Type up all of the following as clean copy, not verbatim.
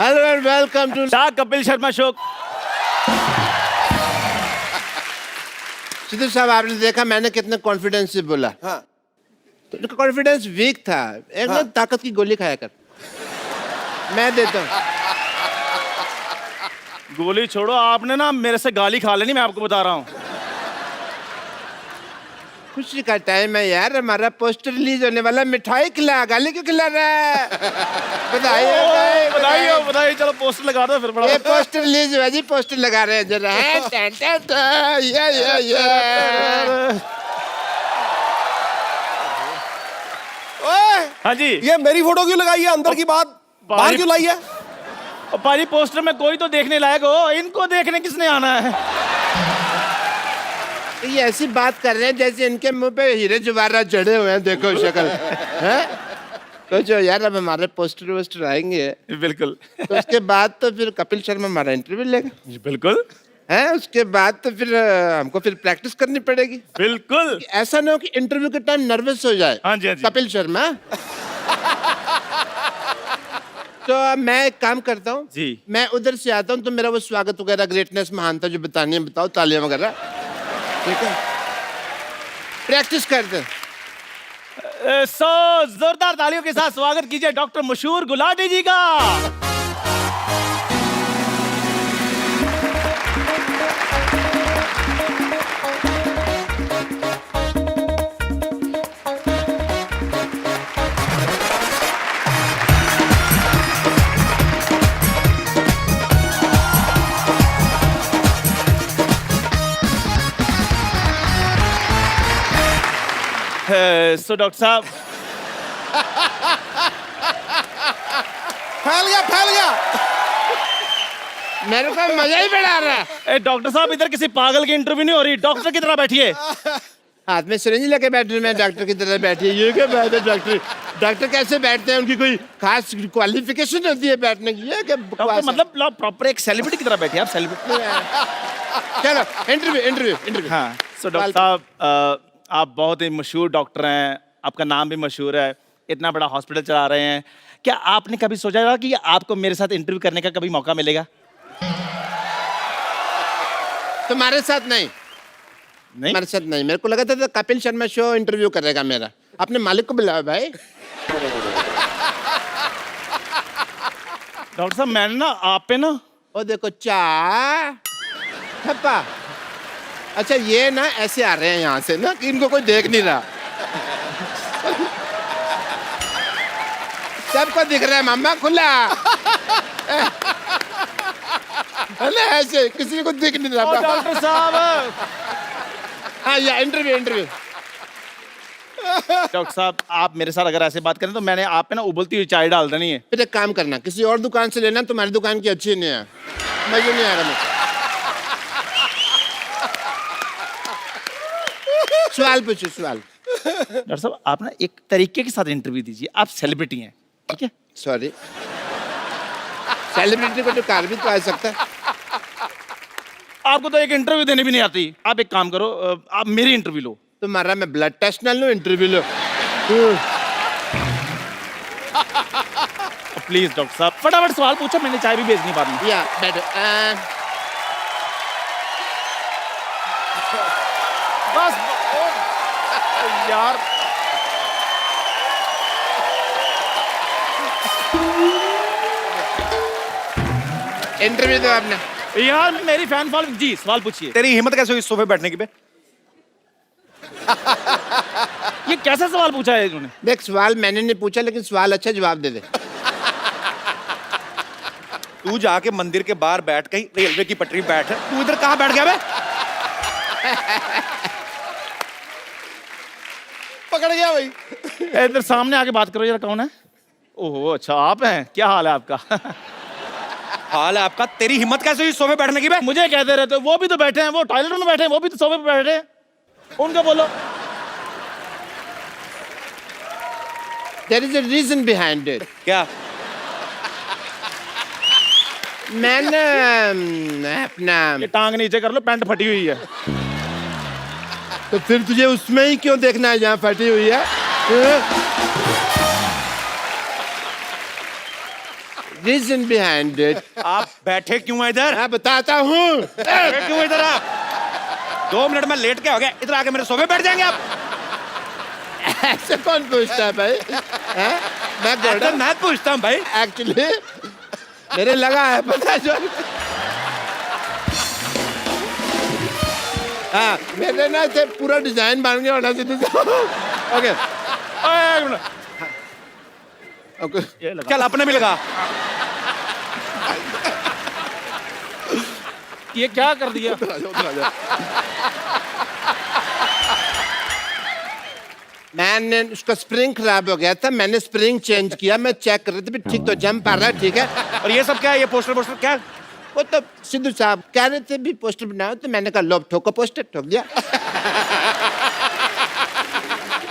Hello and welcome to the Kapil Sharma show. Sidhu साहब, आपने देखा मैंने कितने कॉन्फिडेंस से बोला। हाँ। तो कॉन्फिडेंस वीक था। एक ना ताकत की गोली खाया कर, मैं देता हूँ। गोली छोड़ो, आपने ना मेरे से गाली खा लेनी, मैं आपको बता रहा हूँ। खुशी का टाइम है यार, हमारा पोस्टर रिलीज होने वाला। मिठाई खिला, गाली क्यों खिला रहा है? बधाई बधाई, बधाई। चलो पोस्टर लगा दो फिर। ये पोस्टर रिलीज हुआ जी, पोस्टर लगा रहे हैं जरा। ओए, हाँ जी। ये मेरी फोटो क्यों लगाई है? अंदर की बात बाहर क्यों लाई है? और पारी पोस्टर में कोई तो देखने लायक हो, इनको देखने किसने आना है? ये ऐसी बात कर रहे हैं जैसे इनके मुंह पे हीरे जवाहरात जड़े हुए हैं। देखो शक्ल है। तो जो यार अब हमारे पोस्टर वोस्टर आएंगे, बिल्कुल। तो उसके बाद तो फिर कपिल शर्मा हमारा इंटरव्यू लेगा। बिल्कुल है, उसके बाद तो फिर हमको फिर प्रैक्टिस करनी पड़ेगी। बिल्कुल। ऐसा ना हो कि इंटरव्यू के टाइम नर्वस हो जाए। हाँ जी, हाँ जी। कपिल शर्मा। तो अब मैं एक काम करता हूँ जी। मैं उधर से आता हूँ, तो मेरा वो स्वागत वगैरह, ग्रेटनेस, महानता जो बतानी है बताओ, तालियां वगैरह। ठीक है, प्रैक्टिस करते हैं। सो जोरदार तालियों के साथ स्वागत कीजिए डॉक्टर मशहूर गुलाटी जी का। सो डॉक्टर साहब, फैल गया। मेरे को मजा ही बड़ा आ रहा है। डॉक्टर साहब इधर किसी पागल की इंटरव्यू नहीं हो रही, डॉक्टर की तरह बैठिए। हाथ में सिरिंज लेके बैठ रही, मैं डॉक्टर की तरह बैठी है। ये क्या बात है? डॉक्टर कैसे बैठते हैं? उनकी कोई खास क्वालिफिकेशन होती है बैठने की? ये क्या डॉक्टर बकवास है? मतलब प्रॉपर एक सेलिब्रिटी की तरह बैठिए आप, सेलिब्रिटी। चलो इंटरव्यू। हाँ। सो डॉक्टर साहब, आप बहुत ही मशहूर डॉक्टर हैं, आपका नाम भी मशहूर है, इतना बड़ा हॉस्पिटल चला रहे हैं। क्या आपने कभी सोचा होगा कि आपको मेरे साथ इंटरव्यू करने का कभी मौका मिलेगा? तुम्हारे साथ नहीं? नहीं। हमारे साथ नहीं। मेरे को लगा था कपिल शर्मा शो इंटरव्यू करेगा मेरा। अपने मालिक को बुलाओ भाई। डॉक्टर साहब मैंने ना आप पे ना, ओ देखो थप्पा। अच्छा, ये ना ऐसे आ रहे हैं यहाँ से ना कि इनको कोई देख नहीं रहा। सबको दिख रहा है मामा, खुला है ना, ऐसे किसी को दिख नहीं रहा। डॉक्टर साहब। हाँ, या इंटरव्यू। डॉक्टर साहब आप मेरे साथ अगर ऐसे बात करें तो मैंने आप पे ना उबलती हुई चाय डाल देनी है। फिर एक काम करना, किसी और दुकान से लेना, तुम्हारी दुकान की अच्छी नहीं है, मजा नहीं आएगा मुझे। सवाल पूछो, सवाल। डॉक्टर साहब आप ना एक तरीके के साथ इंटरव्यू दीजिए, आप सेलिब्रिटी हैं, ठीक है? सॉरी, सेलिब्रिटी को तो कार भी तो आ सकता है। आपको तो एक इंटरव्यू देने भी नहीं आती। आप एक काम करो, आप मेरी इंटरव्यू लो। तुम्हारा मैं ब्लड टेस्ट ना लूं, इंटरव्यू लो। प्लीज डॉक्टर साहब फटाफट सवाल पूछो, मैंने चाय भी भेजनी बाद में। या बैठो। बस यार, इंटरव्यू दो आपने। यार मेरी फैन फॉलोइंग। जी सवाल पूछिए। तेरी हिम्मत कैसे हुई इस सोफे बैठने की बे? ये कैसा सवाल पूछा है इन्होंने? देख, सवाल मैंने नहीं पूछा, लेकिन सवाल अच्छा, जवाब दे दे। तू जाके मंदिर के बाहर बैठ, कहीं रेलवे की पटरी बैठ। तू इधर कहाँ बैठ गया बे? पकड़ गया भाई। इधर सामने आके बात करो जरा, कौन है? ओहो अच्छा आप हैं, क्या हाल है आपका? हाल है आपका? तेरी हिम्मत कैसे हुई सोफे बैठने की बे? मुझे कहते रहते हो, वो भी तो बैठे हैं, वो टॉयलेट में बैठे हैं, वो भी तो सोफे पे बैठे हैं, उनका बोलो। There is a reason behind it. क्या? मैंने अपना, ये टांग नीचे कर लो, पैंट फटी हुई है। तो फिर तुझे उसमें ही क्यों देखना है जहाँ फटी हुई है? Reason behind it. आप बैठे क्यों हैं इधर? मैं बताता हूँ। बैठे क्यों इधर आप? 2 मिनट में लेट के हो गए, इधर आके मेरे सोफे बैठ जाएंगे आप? ऐसे कौन पूछता है भाई? हैं? मैं ऐसा मैं पूछता हूँ भाई। एक्चुअली मेरे लगा है पता जो। हाँ मेरे ना से पूरा डिजाइन बन गया होना चाहिए। ओके ओके चल अपने भी लगा। ये क्या कर दिया? मैंने उसका स्प्रिंग खराब हो गया था, मैंने स्प्रिंग चेंज किया, मैं चेक कर रहा था ठीक तो जम पा रहा है, ठीक है। और ये सब क्या है? ये पोस्टर क्या? वो तो सिद्धू साहब कह रहे थे भी पोस्टर बनाओ, तो मैंने कहा लो ठोको पोस्टर, ठोक दिया।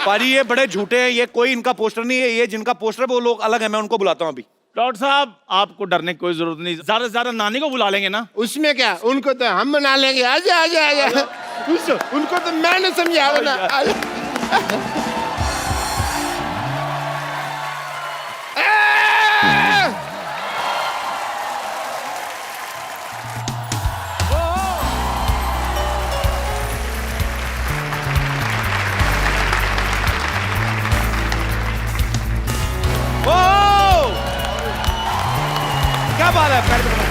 पाजी ये बड़े झूठे हैं, ये कोई इनका पोस्टर नहीं है, ये जिनका पोस्टर है वो लोग अलग है, मैं उनको बुलाता हूँ अभी। डॉक्टर साहब आपको डरने की कोई जरूरत नहीं, ज्यादा से ज्यादा नानी को बुला लेंगे ना। उसमें क्या, उनको तो हम बना लेंगे। आजा आजा आजा, उनको तो मैंने समझा ना। क्या बात है? पैर पे रखो।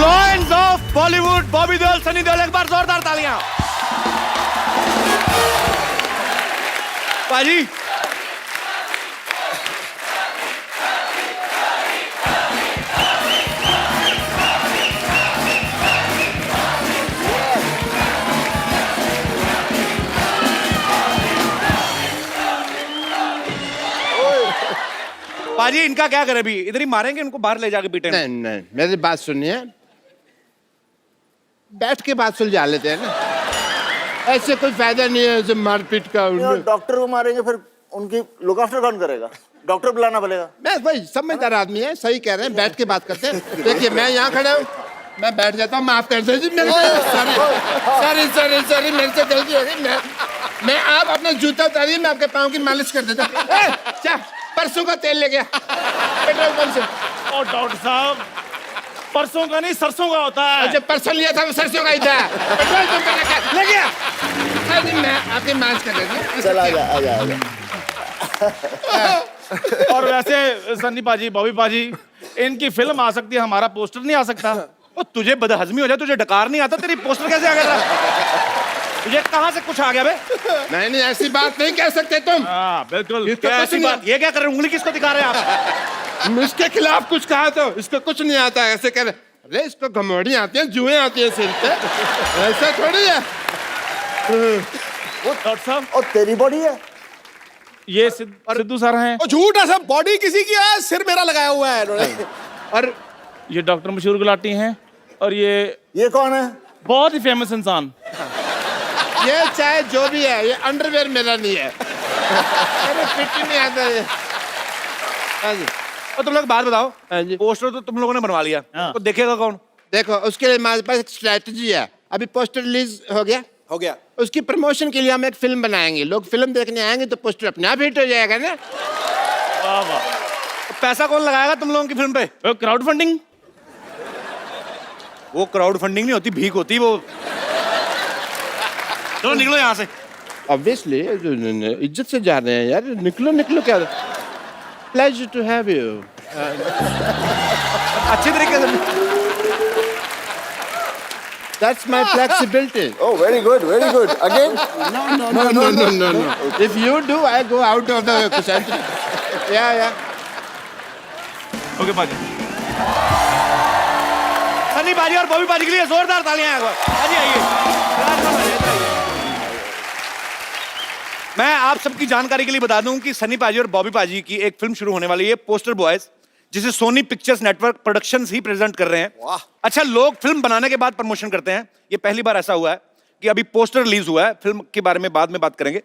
लॉयंस ऑफ बॉलीवुड, बॉबी देओल, सनी देओल, एक बार जोरदार तालियां। पाजी पाजी इनका क्या करे? अभी इधर ही मारेंगे इनको, बाहर ले जाके पीटेंगे। नहीं नहीं मेरी बात सुनिए, बैठ के बात सुलझा लेते हैं ना, ऐसे कोई फायदा नहीं है जो मारपीट का। डॉक्टर को मारेंगे फिर उनकी लुक आफ्टर कौन करेगा? डॉक्टर बुलाना पड़ेगा। मैं भाई समझदार आदमी है, सही कह रहे हैं, बैठ के बात करते हैं। देखिए मैं यहाँ खड़ा हूँ, मैं बैठ जाता हूँ, माफ कर दीजिए। सॉरी सॉरी सॉरी, मेरे से गलती हो गई। मैं आप अपना जूता उतारिए, मैं आपके पाँव की मालिश कर देता हूँ। परसों का तेल ले गया पेट्रोल पंप से। और डॉक्टर साहब परसों का नहीं सरसों का होता है। जब परसों लिया था वो सरसों का ही था, पेट्रोल पंप पे रखा ले गया। हाँ जी, मैं आपकी मालिश कर देता हूँ। चल आजा आजा आजा। और वैसे सन्नी पाजी, बॉबी पाजी, इनकी फिल्म आ सकती है, हमारा पोस्टर नहीं आ सकता। ओ तुझे बदहजमी हो जाए, तुझे डकार नहीं आता, तेरी पोस्टर कैसे आ गया? तुझे कहाँ से कुछ आ गया बे? नहीं नहीं ऐसी बात नहीं कह सकते तुम। हाँ बिल्कुल। क्या ऐसी बात? ये क्या कर रहे हैं? उंगली किसको दिखा रहे हैं आप? इसके खिलाफ कुछ कहा तो इसको कुछ नहीं आता, ऐसे कह रहे अरे इसको घमौड़ी आती है, जुएं आती है सिर पे, ऐसा थोड़ी है। वो डॉक्टर साहब और तेरी बॉडी है। ये सिद्धू सर हैं। झूठ है सब, बॉडी किसी की है, सिर मेरा लगाया हुआ है इन्होंने। और ये डॉक्टर मशहूर गुलाटी हैं। और ये कौन है? बहुत ही फेमस इंसान। ये चाहे जो भी है, ये अंडरवेयर मेरा नहीं है, मेरे फिट ही नहीं आता ये। हाँ जी। और तुम लोग बात बताओ, हाँ जी। पोस्टर तो तुम लोगों ने बनवा लिया, हाँ। तो देखेगा कौन? देखो उसके लिए हमारे पास एक स्ट्रेटजी है। अभी पोस्टर रिलीज हो गया, हो गया। उसकी प्रमोशन के लिए हम एक फिल्म बनाएंगे, लोग फिल्म देखने आएंगे तो पोस्टर अपने आप हिट हो जाएगा ना। वाह वाह। तो पैसा कौन लगाएगा तुम लोगों की फिल्म पे? Crowd funding. वो क्राउड फंडिंग नहीं होती, भीख होती वो। चलो निकलो यहाँ से। ऑब्वियसली इज्जत से जा रहे हैं यार, निकलो निकलो। क्या प्लेजर टू हैव यू। अच्छे तरीके से। That's my flexibility. Oh, very good, very good. Again? No. If you do, I go out of the center. Yeah. Okay पाजी। सनी पाजी और बॉबी पाजी के लिए जोरदार तालियां। पाजी आइए। मैं आप सबकी जानकारी के लिए बता दूं कि सनी पाजी और बॉबी पाजी की एक फिल्म शुरू होने वाली है, पोस्टर बॉयज, जिसे सोनी पिक्चर्स नेटवर्क प्रोडक्शंस ही प्रेजेंट कर रहे हैं। वाह। अच्छा, लोग फिल्म बनाने के बाद प्रमोशन करते हैं, ये पहली बार ऐसा हुआ है कि अभी पोस्टर रिलीज हुआ है, फिल्म के बारे में बाद में बात करेंगे।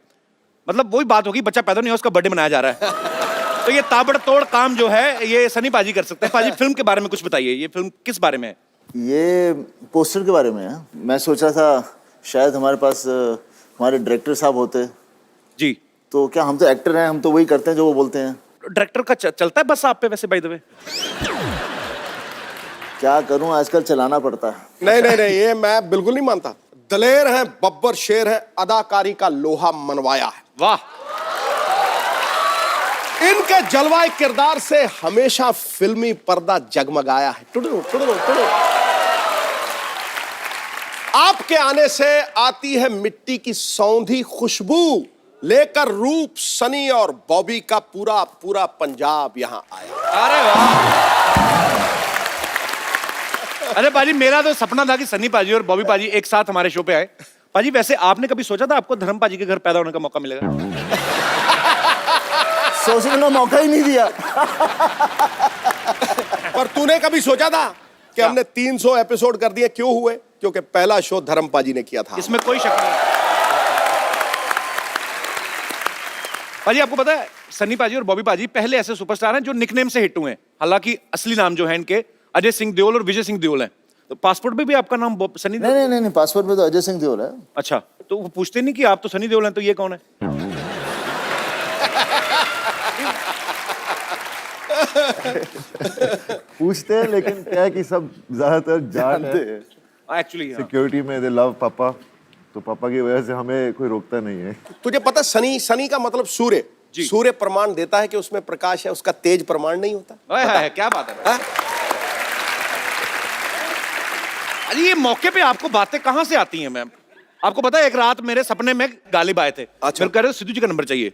मतलब वही बात होगी, बच्चा पैदा नहीं हुआ, उसका बर्थडे मनाया जा रहा है। तो ये ताबड़तोड़ काम जो है ये सनी पाजी कर सकते हैं। पाजी फिल्म के बारे में कुछ बताइए, ये फिल्म किस बारे में है? ये पोस्टर के बारे में है। मैं सोच रहा था शायद हमारे पास हमारे डायरेक्टर साहब होते, जी। तो क्या हम तो एक्टर हैं, हम तो वही करते हैं जो वो बोलते हैं। डायरेक्टर का चलता है बस आप पे वैसे बाय द वे? क्या करूं, आजकल चलाना पड़ता है। नहीं नहीं नहीं, ये मैं बिल्कुल नहीं मानता। दलेर है, बब्बर शेर है, अदाकारी का लोहा मनवाया है। वाह। इनके जलवाए किरदार से हमेशा फिल्मी पर्दा जगमगाया है। टुडू टुडू टुडू। आपके आने से आती है मिट्टी की सौंधी खुशबू, लेकर रूप सनी और बॉबी का पूरा पूरा पंजाब यहां आया। अरे वाह। अरे पाजी, मेरा तो सपना था कि सनी पाजी और बॉबी पाजी एक साथ हमारे शो पे आए। पाजी वैसे आपने कभी सोचा था आपको धर्म पाजी के घर पैदा होने का मौका मिलेगा? सोचने का मौका ही नहीं दिया। पर तूने कभी सोचा था कि हमने 300 एपिसोड कर दिए? क्यों हुए? क्योंकि पहला शो धर्मपाजी ने किया था। इसमें कोई शक नहीं। पाजी आपको पता है सनी पाजी और बॉबी पाजी पहले ऐसे सुपरस्टार हैं जो निकनेम से हिट हुए हैं। हालांकि असली नाम जो है इनके अजय सिंह देओल और विजय सिंह देओल है। तो पासपोर्ट पे भी आपका नाम सनी देओल? नहीं, पासपोर्ट में तो अजय सिंह देओल है। अच्छा, तो वो पूछते नहीं कि आप तो सनी देओल हैं, तो ये कौन है? पूछते हैं, लेकिन क्या है कि सब ज्यादातर जानते हैं। एक्चुअली सिक्योरिटी में दे लव पापा, तो पापा की वजह से हमें कोई रोकता नहीं है। तुझे पता सनी, सनी का मतलब सूर्य। सूर्य प्रमाण देता है कि उसमें प्रकाश है, उसका तेज प्रमाण नहीं होता। है, क्या बात है। अरे ये मौके पे आपको बातें कहां से आती हैं मैम? आपको पता है एक रात मेरे सपने में गालिब आए थे। अच्छा। फिर कह रहे सिद्धू जी का नंबर चाहिए।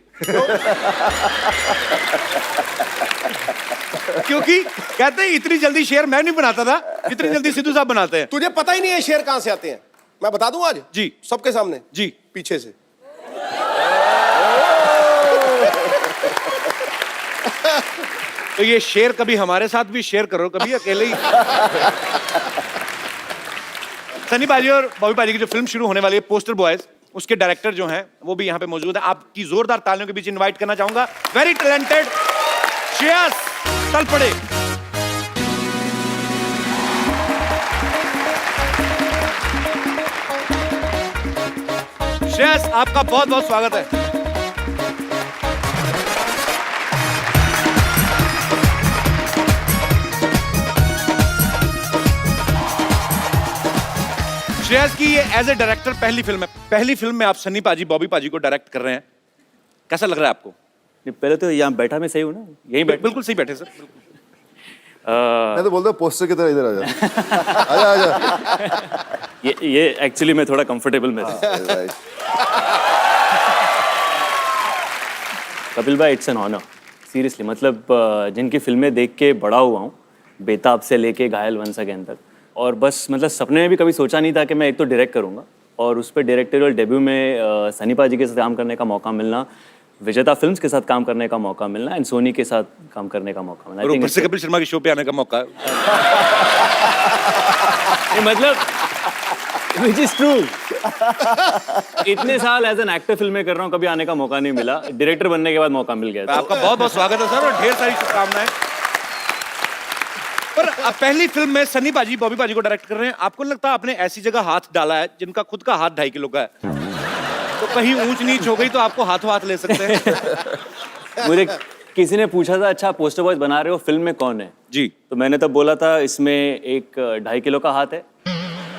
क्योंकि कहते हैं इतनी जल्दी शेर मैं नहीं बनाता था इतनी जल्दी सिद्धू साहब बनाते हैं। तुझे पता ही नहीं है शेर कहां से आते हैं? मैं बता दूं आज जी सबके सामने। जी पीछे से। तो ये शेर कभी हमारे साथ भी शेयर करो, कभी अकेले ही। सनी पाजी और बॉबी पाजी की जो फिल्म शुरू होने वाली है पोस्टर बॉयज, उसके डायरेक्टर जो हैं वो भी यहाँ पे मौजूद है। आपकी जोरदार तालियों के बीच इनवाइट करना चाहूंगा वेरी टैलेंटेड श्रेयस तलपड़े। श्रेयस आपका बहुत बहुत स्वागत है। श्रेयस की ये एज ए डायरेक्टर पहली फिल्म है। पहली फिल्म में आप सनी पाजी बॉबी पाजी को डायरेक्ट कर रहे हैं, कैसा लग रहा है आपको? पहले तो यहाँ बैठा मैं सही हूँ ना, यही बैठ बिल्कुल सही बैठे सर। मैं तो बोलता हूँ पोस्टर की तरह इधर आ जा। आजा आजा। ये एक्चुअली मैं थोड़ा कंफर्टेबल में था। कपिल भाई, इट्स एन ऑनर सीरियसली। मतलब जिनकी फिल्में देख के बड़ा हुआ हूँ, बेताब से लेके घायल वंस अगेन तक, और बस मतलब सपने में भी कभी सोचा नहीं था कि मैं एक तो डायरेक्ट करूँगा और उस पर डायरेक्टोरियल डेब्यू में सनी पाजी के साथ काम करने का मौका मिलना, विजेता फिल्म्स के साथ काम करने का मौका मिलना एंड सोनी के साथ काम करने का मौका मिलना। और ऊपर से कपिल शर्मा के शो पे आने का मौका। मतलब विच इज ट्रू। इतने साल एज एन एक्टर फिल्में कर रहा हूँ, कभी आने का मौका नहीं मिला। डायरेक्टर बनने के बाद मौका मिल गया। आपका बहुत बहुत स्वागत है सर और ढेर सारी शुभकामनाएं। पर पहली फिल्म में सनी पाजी बॉबी पाजी को डायरेक्ट कर रहे हैं, आपको लगता है आपने ऐसी जगह हाथ डाला है जिनका खुद का हाथ 2.5 किलो का है, तो कहीं ऊंच नीच हो गई तो आपको हाथों हाथ ले सकते हैं? मुझे किसी ने पूछा था अच्छा पोस्टर बॉयज बना रहे हो, फिल्म में कौन है जी, तो मैंने तब बोला था इसमें एक 2.5 किलो का हाथ है,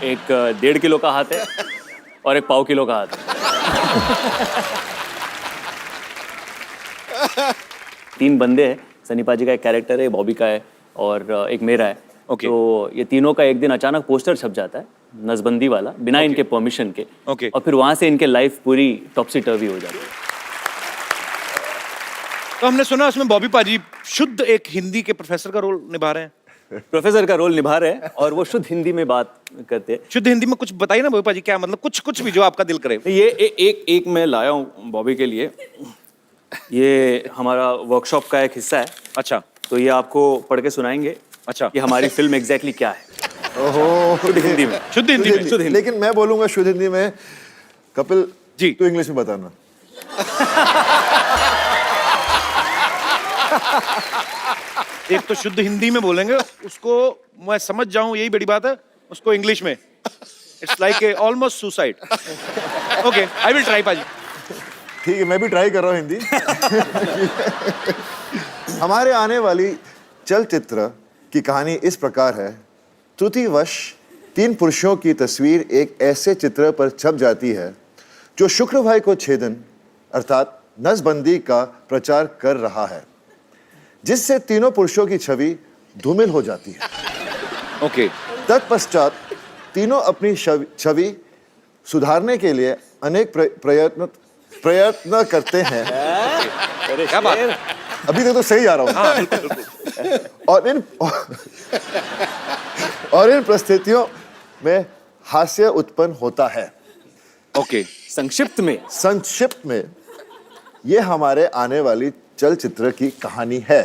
एक 1.5 किलो का हाथ है और एक 1.5 किलो का हाथ है। 3 बंदे हैं, सनी पाजी का एक कैरेक्टर है, बॉबी का है और एक मेरा है। Okay. तो ये तीनों का एक दिन अचानक पोस्टर छप जाता है, नसबंदी वाला, बिना इनके परमिशन के। Okay. और फिर वहां से इनके लाइफ पूरी टॉपसी टर्वी हो जाती है। तो हमने सुना उसमें बॉबी पाजी शुद्ध एक हिंदी के प्रोफेसर का रोल निभा रहे हैं। प्रोफेसर का रोल निभा रहे हैं और वो शुद्ध हिंदी में बात करते हैं। शुद्ध हिंदी में कुछ बताइए ना बॉबी पाजी, क्या मतलब कुछ भी जो आपका दिल करे। ये एक मैं लाया हूँ बॉबी के लिए, ये हमारा वर्कशॉप का एक हिस्सा है। अच्छा, तो ये आपको पढ़ के सुनाएंगे। अच्छा, कि हमारी फिल्म एग्जैक्टली क्या है। ओहो, शुद्ध हिंदी में। शुद्ध हिंदी में। शुद्ध हिंदी। लेकिन मैं बोलूंगा शुद्ध हिंदी में। कपिल जी तू इंग्लिश में बताना। एक तो शुद्ध हिंदी में बोलेंगे, उसको मैं समझ जाऊं यही बड़ी बात है, उसको इंग्लिश में। It's like a almost suicide. Okay, I will try पाजी। ठीक है, मैं भी ट्राई कर रहा हूँ हिंदी। हमारे आने वाली चलचित्र की कहानी इस प्रकार है। त्रुटिवश 3 पुरुषों की तस्वीर एक ऐसे चित्र पर छप जाती है जो शुक्रवार को छेदन अर्थात नसबंदी का प्रचार कर रहा है, जिससे तीनों पुरुषों की छवि धूमिल हो जाती है। ओके, तत्पश्चात तीनों अपनी छवि सुधारने के लिए अनेक प्रयत्न करते हैं। क्या बात है? अभी तक तो सही आ रहा हूँ। हाँ, बिल्कुल, बिल्कुल। और इन परिस्थितियों में हास्य उत्पन्न होता है। ओके, संक्षिप्त में ये हमारे आने वाली चलचित्र की कहानी है।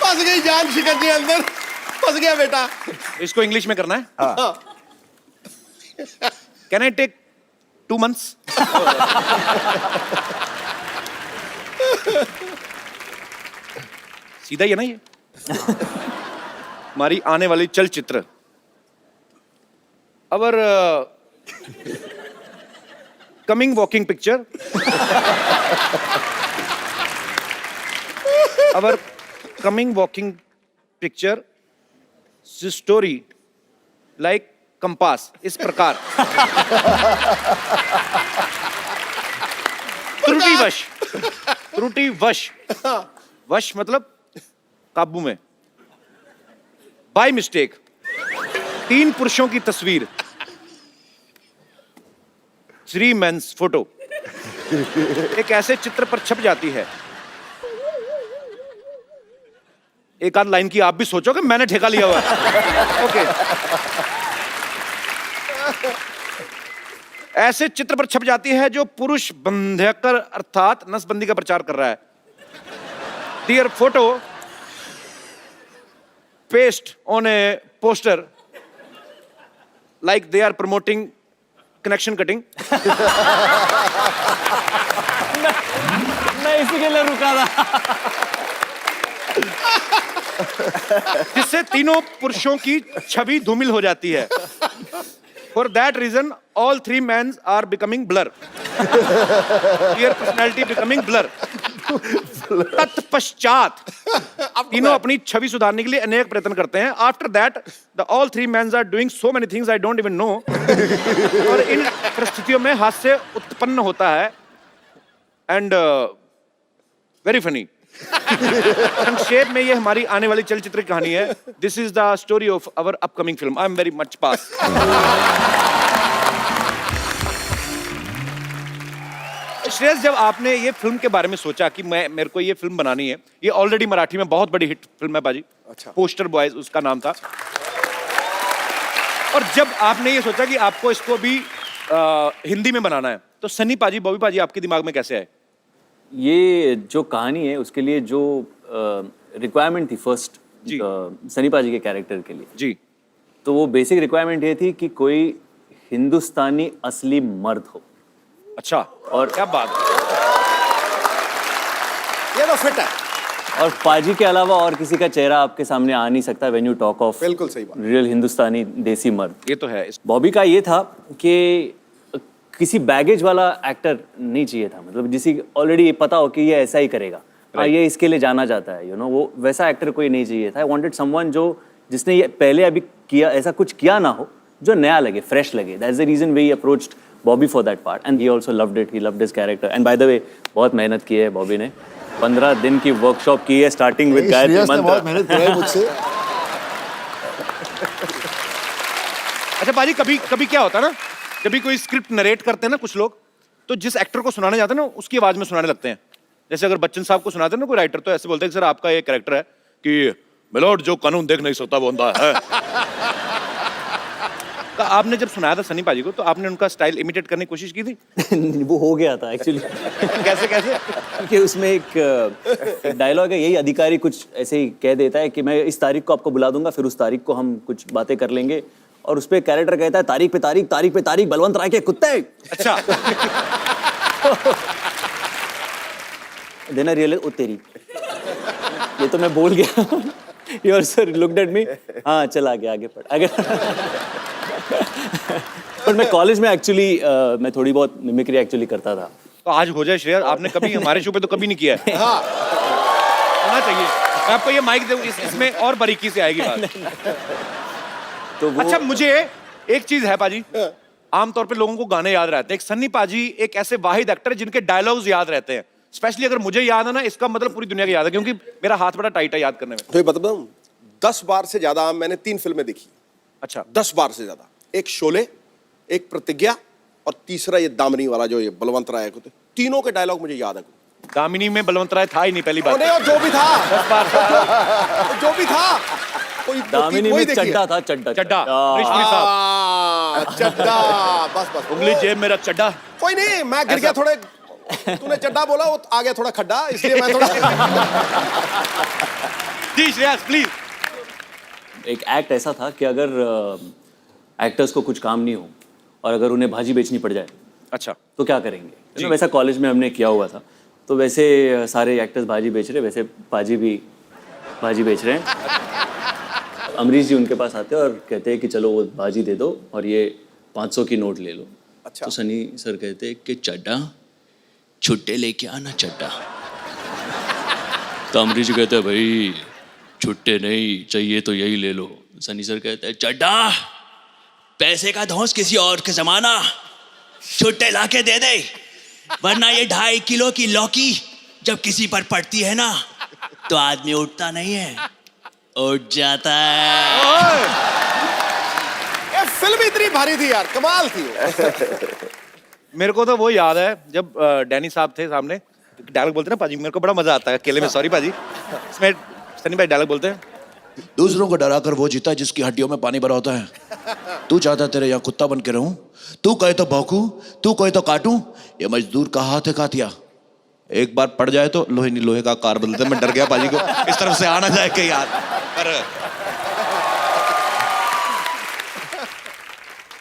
फंस गई जान शिकर जी अंदर, फंस गया बेटा। इसको इंग्लिश में करना है। Can I take 2 months? सीधा ही है ना ये? हमारी आने वाली चलचित्र our coming walking picture, our coming walking picture story like compass, इस प्रकार। त्रुटिवश वश मतलब काबू में, बाय मिस्टेक 3 पुरुषों की तस्वीर, 3 मेंस फोटो एक ऐसे चित्र पर छप जाती है। एक आध लाइन की आप भी सोचो कि मैंने ठेका लिया हुआ है। ओके, ऐसे चित्र पर छप जाती है जो पुरुष बंध्यकर अर्थात नसबंदी का प्रचार कर रहा है। Dear photo paste on a poster like they are promoting connection cutting. मैं इसी के लिए रुका था। जिससे तीनों पुरुषों की छवि धूमिल हो जाती है। For that reason all 3 men are becoming blur. Their personality becoming blur. तत्पश्चात तीनों अपनी छवि सुधारने के लिए अनेक प्रयत्न करते हैं। After that the all 3 men are doing so many things I don't even know. और इन परिस्थितियों में हास्य उत्पन्न होता है एंड वेरी फनी। संक्षेप में ये हमारी आने वाली चलचित्र की कहानी है। This is the story of our upcoming film. I am very much pass. Shreyas, जब आपने ये फिल्म के बारे में सोचा कि मेरे को ये फिल्म बनानी है, ये ऑलरेडी मराठी में बहुत बड़ी हिट फिल्म है बाजी। अच्छा। पोस्टर बॉयज उसका नाम था। और जब आपने ये सोचा कि आपको इसको भी हिंदी में बनाना है, तो सनी पाजी, बॉबी पाजी आपके दिमाग में कैसे आए? ये जो कहानी है उसके लिए जो रिक्वायरमेंट थी फर्स्ट सनी पाजी के कैरेक्टर के लिए जी, तो वो बेसिक रिक्वायरमेंट ये थी कि कोई हिंदुस्तानी असली मर्द हो। अच्छा, और क्या बात, ये तो फिट है। और पाजी के अलावा और किसी का चेहरा आपके सामने आ नहीं सकता व्हेन यू टॉक ऑफ बिल्कुल सही बात। रियल हिंदुस्तानी देसी मर्द। ये तो है। बॉबी का ये था कि किसी बैगेज वाला एक्टर नहीं चाहिए था, मतलब जिसे ऑलरेडी पता हो कि ये ऐसा ही करेगा, हाँ ये इसके लिए जाना जाता है, वो वैसा एक्टर कोई नहीं चाहिए था। आई वांटेड समवन जिसने ये पहले अभी किया ऐसा कुछ किया ना हो, जो नया लगे, फ्रेश लगे। That's the reason we approached Bobby for that part and he also loved it, he loved his character. And by the way बहुत मेहनत की है बॉबी ने, 15 दिन की वर्कशॉप की है स्टार्टिंग विद गायत्री मंत्र। बहुत मेहनत की है मुझसे। अच्छा पाजी, कभी क्या होता है ना, कभी कोई स्क्रिप्ट नरेट करते हैं ना कुछ लोग, तो जिस एक्टर को सुनाने जाते हैं ना उसकी आवाज में सुनाने लगते हैं। जैसे अगर बच्चन साहब को सुनाते हैं ना कोई राइटर, तो ऐसे बोलते हैं कि सर आपका ये कैरेक्टर है कि मिलोड जो कानून देख नहीं सकता वो अंधा है। तो आपने जब सुनाया था सनी पाजी को, तो आपने उनका स्टाइल इमिटेट करने की कोशिश की थी? वो हो गया था एक्चुअली। कैसे कि उसमें एक डायलॉग है, यही अधिकारी कुछ ऐसे ही कह देता है कि मैं इस तारीख को आपको बुला दूंगा, फिर उस तारीख को हम कुछ बातें कर लेंगे, और उस पे कैरेक्टर कहता है तारीख पे तारीख, तारीख पे तारीख, बलवंत राय के कुत्ते। अच्छा। देन आई रियलाइज ओ तेरी, ये तो मैं बोल गया। Your sir looked at me, हाँ चल आगे पढ़ आगे। पर मैं कॉलेज में एक्चुअली मैं थोड़ी बहुत मिमिक्री एक्चुअली करता था। तो आज हो जाए श्रेया, आपने कभी हमारे शो पे तो कभी नहीं किया है। हाँ होना चाहिए। मैं आपको ये माइक दूं, इसमें और बारीकी से आएगी बात। तो वो अच्छा मुझे एक चीज है पाजी, आमतौर पे लोगों को गाने याद रहते हैं, एक सन्नी पाजी एक ऐसे वाहिद एक्टर है जिनके डायलॉग्स याद रहते हैं। स्पेशली अगर मुझे याद है ना, इसका मतलब पूरी दुनिया को याद है, क्योंकि मेरा हाथ बड़ा टाइट है याद करने में। तो ये बताऊं, 10 बार से ज्यादा मैंने 3 फिल्में देखी। अच्छा 10 बार से ज्यादा। एक शोले, एक प्रतिज्ञा और तीसरा ये दामिनी वाला जो ये बलवंत राय को, तीनों के डायलॉग मुझे याद है। दामिनी में बलवंत राय था ही नहीं पहली बात। और जो भी था 10 बार जो भी था दामिनी में चड्डा था, चड्डा चड्डा ऋषि साहब, चड्डा, बस उंगली जेब में रख चड्डा। कोई नहीं, मैं गिर गया थोड़े, तूने चड्डा बोला, वो आ गया थोड़ा खड्डा, इसलिए मैं थोड़ा जी श्रेयस प्लीज। एक एक्ट ऐसा था कि अगर एक्टर्स को कुछ काम नहीं हो और अगर उन्हें भाजी बेचनी पड़ जाए, अच्छा तो क्या करेंगे। वैसा कॉलेज में हमने किया हुआ था, तो वैसे सारे एक्टर्स भाजी बेच रहे, वैसे पाजी भी भाजी बेच रहे हैं। अमरीश जी उनके पास आते हैं और कहते हैं कि चलो वो भाजी दे दो और ये 500 की नोट ले लो। अच्छा। तो सनी सर कहते हैं कि चड्डा छुट्टे लेके आना चड्डा। तो अमरीश जी कहते हैं भाई छुट्टे नहीं चाहिए तो यही ले लो। सनी सर कहते हैं चड्डा पैसे का धौंस किसी और के जमाना, छुट्टे लाके दे दे, वरना ये 2.5 किलो की लौकी जब किसी पर पड़ती है ना तो आदमी उठता नहीं है, उठ जाता है। ये फिल्म इतनी भारी थी यार, कमाल थी वो। मेरे को तो वो याद है जब डैनी साहब थे सामने, डायलॉग बोलते ना पाजी, मेरे को बड़ा मजा आता है अकेले में। सॉरी पाजी, इसमें सनी भाई डायलॉग बोलते हैं, दूसरों को डराकर वो जीता जिसकी हड्डियों में पानी भरा होता है। तू चाहता तेरे यहाँ कुत्ता बन के रहूं, तू कहे तो भौंकूं, तू कहे तो काटूं, ये मजदूर का हाथ है कातिया, एक बार पड़ जाए तो लोहे नहीं लोहे का कार बदलते। मैं डर गया पाजी को इस तरफ से आना जाए कहीं यार। पर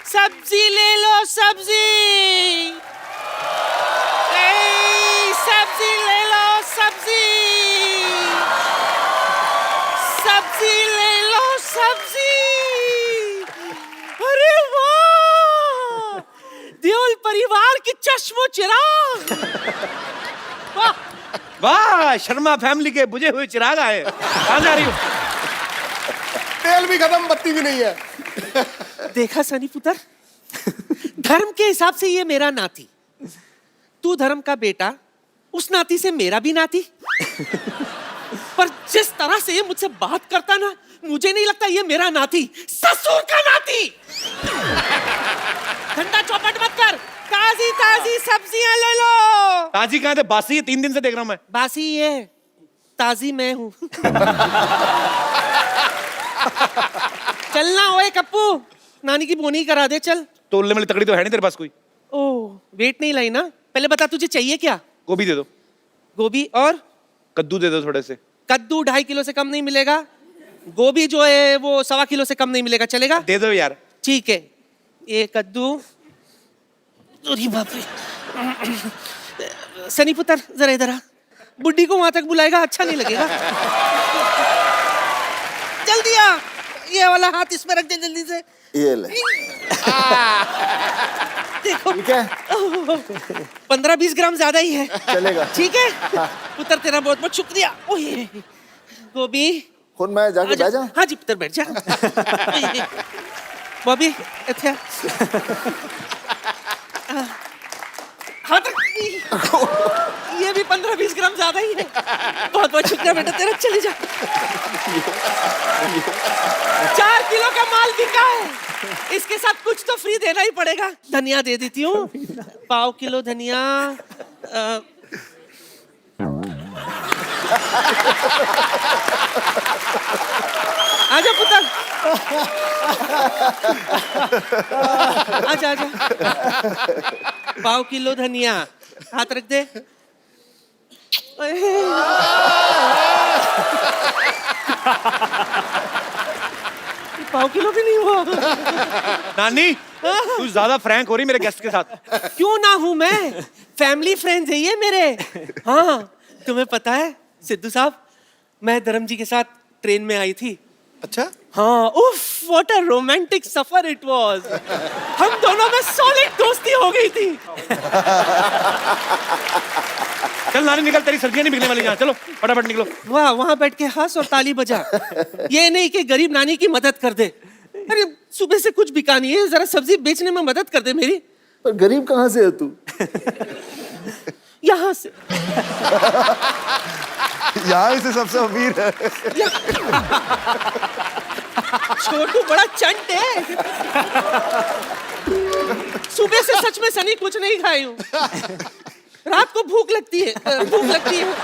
सब्जी ले लो सब्जी, सब्जी ले लो सब्जी, सब्जी ले लो सब्जी। अरे वाह, देओल परिवार की चश्मो चिराग। वाह वाह शर्मा फैमिली के बुझे हुए चिराग आए। कहाँ जा रही हो? तेल भी खत्म, बत्ती भी नहीं है। देखा सनी पुत्र, धर्म के हिसाब से ये मेरा नाती, तू धर्म का बेटा, उस नाती से मेरा भी नाती। पर जिस तरह से ये मुझसे बात करता ना, मुझे नहीं लगता ये मेरा नाती, ससुर का नाती। घंटा चौपट मत कर, ताजी ताजी सब्जियां ले लो। ताजी कहाँ थे? बासी है, 3 दिन से देख रहा हूँ मैं। बासी ये, ताजी मैं हूँ। चलना ओए कप्पू, नानी की बोनी करा दे चल। तोलने वाली तकड़ी तो है नहीं तेरे पास कोई? ओह वेट नहीं लाई ना, पहले बता तुझे चाहिए क्या? गोभी दे दो। गोभी और कद्दू दे दो थोड़े से। कद्दू 2.5 किलो से कम नहीं मिलेगा, गोभी जो है वो 1.25 किलो से कम नहीं मिलेगा, चलेगा? दे दो यार। ठीक है, ये कद्दू। अरे बाप रे, सनी पुत्र जरा इधर आ, बुड्ढी को वहां तक बुलाएगा अच्छा नहीं लगेगा। जल्दी आ, ये वाला हाथ इसमें रख दे जल्दी से। ये ले। देखो ठीक है, 15-20 ग्राम ज्यादा ही है, चलेगा। ठीक है पुत्र, तेरा बहुत बहुत शुक्रिया। ओए गोभी, खुद मैं जाके बैठ जाऊं? हाँ जी पुत्र बैठ जा। बॉबी अच्छा हाँ तो ये भी 15-20 ग्राम ज्यादा ही है। बहुत बहुत शुक्रिया बेटा तेरा, चले जा। 4 किलो का माल बिका है, इसके साथ कुछ तो फ्री देना ही पड़ेगा। धनिया दे देती हूँ, 1/4 किलो धनिया। आजा पुत्र, आजा आजा। 1/4 किलो धनिया, हाथ रख दे। 1/4 किलो भी नहीं हुआ। नानी तू ज्यादा फ्रैंक हो रही मेरे गेस्ट के साथ। क्यों ना हूं मैं, फैमिली फ्रेंड्स है ये मेरे। हाँ तुम्हें पता है सिद्धू साहब, मैं धर्म जी के साथ ट्रेन में आई थी। अच्छा, हाँ, उफ, what a romantic suffer it was. हम दोनों में सॉलिड दोस्ती हो गई थी। चल नानी निकल, तेरी सब्जियां नहीं बिकने वाली यहाँ, चलो फटाफट निकलो। वाह, वहां बैठ के हंस और ताली बजा। ये नहीं कि गरीब नानी की मदद कर दे। अरे सुबह से कुछ बिका नहीं है, जरा सब्जी बेचने में मदद कर दे मेरी। पर गरीब कहाँ से है तू? यहाँ से। यहाँ से सबसे अमीर है। छोटू बड़ा चंट है। सुबह से सच में सनी कुछ नहीं खाई हूँ। रात को भूख लगती है,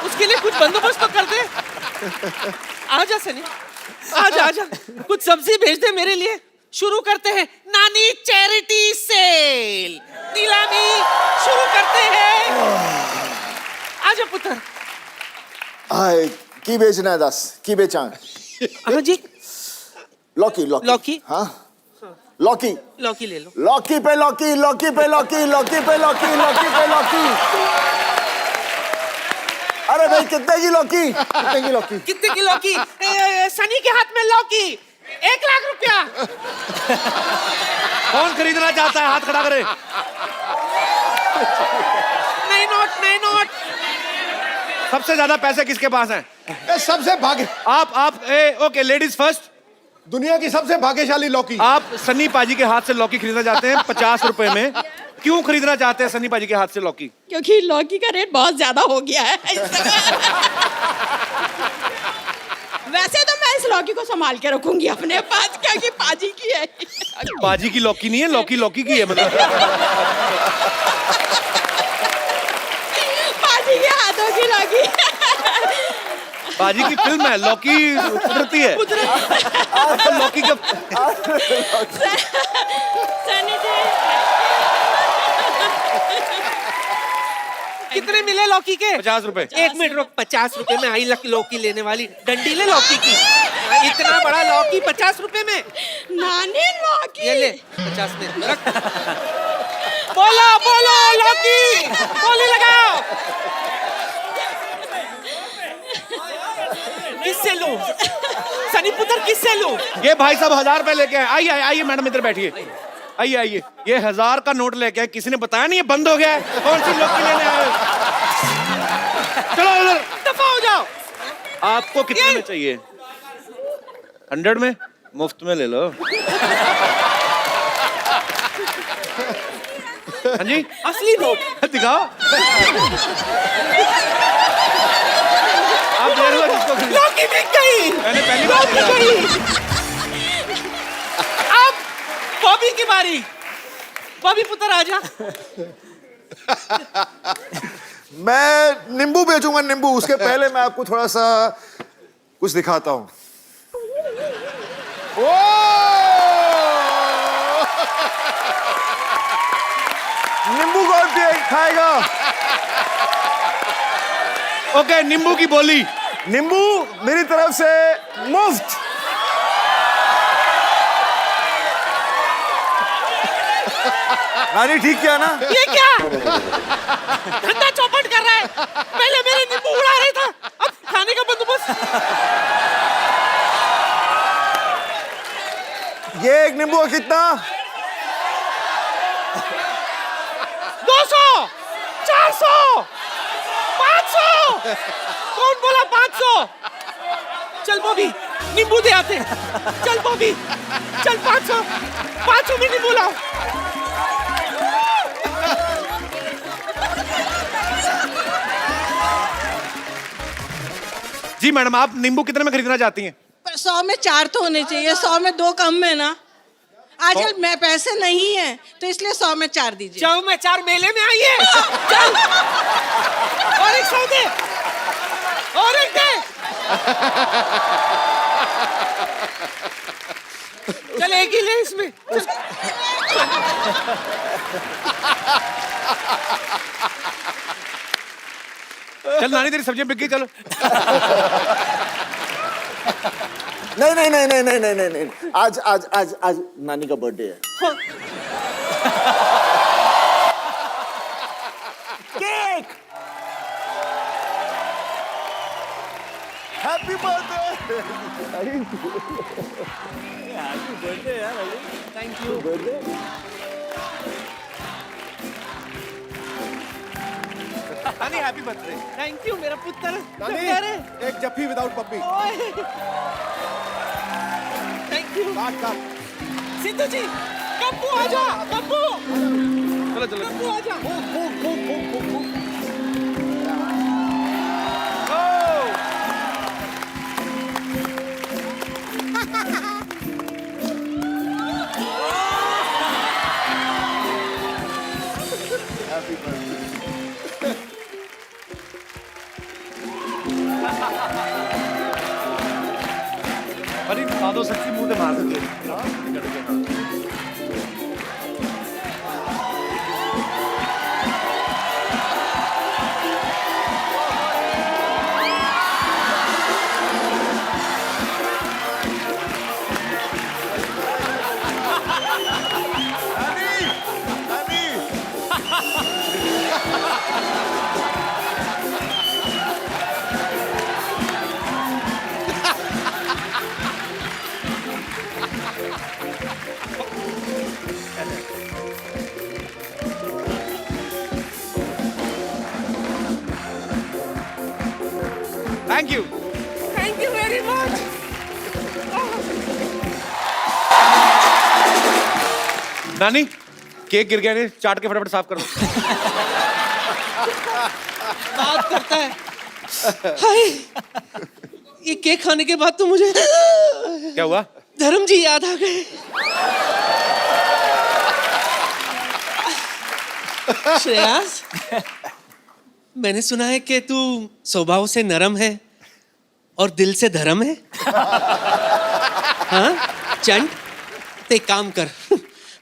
उसके लिए कुछ बंदोबस्त तो कर दे। आजा सनी, आजा आजा, कुछ सब्जी भेज दे मेरे लिए। शुरू करते हैं नानी चैरिटी सेल, नीलामी शुरू करते हैं। आजा पुत्र। हाय, की बेचना है दस? की बेचा? हाँ जी, लौकी लौकी लौकी? हाँ, लौकी लौकी ले लो। लौकी पे लौकी, लौकी पे लौकी, लौकी पे लौकी, लौकी पे लौकी। अरे भाई कितने की लौकी? कितने की लौकी? कितने की लौकी? सनी के हाथ में लौकी, 1 लाख रुपया। कौन खरीदना चाहता है, हाथ खड़ा करे। नहीं नोट, नहीं नोट। सबसे ज्यादा पैसे किसके पास हैं? सबसे भाग्य, आप ओके, लेडीज फर्स्ट। दुनिया की सबसे भाग्यशाली लौकी। आप सन्नी पाजी के हाथ से लौकी खरीदना चाहते हैं 50 रुपए में। क्यों खरीदना चाहते हैं सन्नी पाजी के हाथ से लौकी? क्योंकि लौकी का रेट बहुत ज्यादा हो गया है। वैसे तो मैं इस लौकी को संभाल के रखूंगी अपने पास, क्योंकि पाजी की है। पाजी की लौकी नहीं है, लौकी लौकी की है मतलब। पाजी के हाथों की लौकी। पाजी की फिल्म है, लौकी कुदरती है। लौकी का सनी जी, कितने मिले लौकी के? 50 रुपए। 1 मिनट रुक, 50 रुपए में आई लौकी लेने वाली डंडी ले लौकी की। इतना बड़ा लौकी 50 रुपए में? नानी लौकी। ये ले 50 में रख। बोलो बोलो लौकी, बोली लगाओ। किससे लूं? सनी पुत्र किससे लूं? ये भाई साहब 1000 रुपए लेके आए। आइए आइए मैडम, इधर बैठिए। आइए आइए, ये 1000 का नोट लेके आए। किसी ने बताया नहीं ये बंद हो गया है? कौन सी लौकी लेने आए? चलो उधर, दफा हो जाओ। आपको कितने में चाहिए? 100 में? मुफ्त में ले लो। हाँ जी, असली नोट दिखाओ। आप देख लो जिसको खरीदना। लौकी बिक गई। मैंने पहली बार लौकी देखा। गई। अब बॉबी की बारी। बॉबी पुत्र आजा। मैं नींबू बेचूंगा, नींबू। उसके पहले मैं आपको थोड़ा सा कुछ दिखाता हूं। नींबू कौन खाएगा? ओके, नींबू की बोली। नींबू मेरी तरफ से मुफ्त। नानी ठीक किया ना? ये क्या धंधा चौपट कर रहा है? पहले मेरे नींबू उड़ा रहा था, अब खाने का बंदोबस्त। ये एक नींबू का कितना? 200, 400, 500। कौन बोला 500? चल बॉबी, नींबू दे आते। चल बॉबी, चल 500 में नींबू लाओ। जी मैडम, आप नींबू कितने में खरीदना चाहती हैं? पर 100 में 4 तो होने चाहिए, 100 में 2 कम है ना। आजकल मैं पैसे नहीं है तो इसलिए 100 में 4 दीजिए। 100 में 4 मेले में आई है। चल और एक 100 दे, और एक दे। चल एक ही ले इसमें। चल नानी, तेरी सब्जियां बिक गई, चलो। नहीं नहीं नहीं नहीं नहीं नहीं नहीं नहीं, आज आज आज आज नानी का बर्थडे है। Cake thank you. नानी हैप्पी बर्थडे। थैंक यू मेरा पुत्र। नानी, एक जफ्फी विदाउट पप्पी। Thank you. काट काट। सिद्धू जी, कप्पू आजा, कप्पू, चलो चलो। कप्पू आजा। अरे दादो सच्ची मुंह पे मार दे। Thank you. Thank you very much. नानी केक गिर गया, नहीं चाट के फटाफट साफ कर दो। बात करता है। हाय, ये केक खाने के बाद तो मुझे क्या हुआ? धर्म जी याद आ गए। श्रेयास, मैंने सुना है कि तू स्वभाव से नरम है और दिल से धर्म है। हाँ चंट, तो एक काम कर,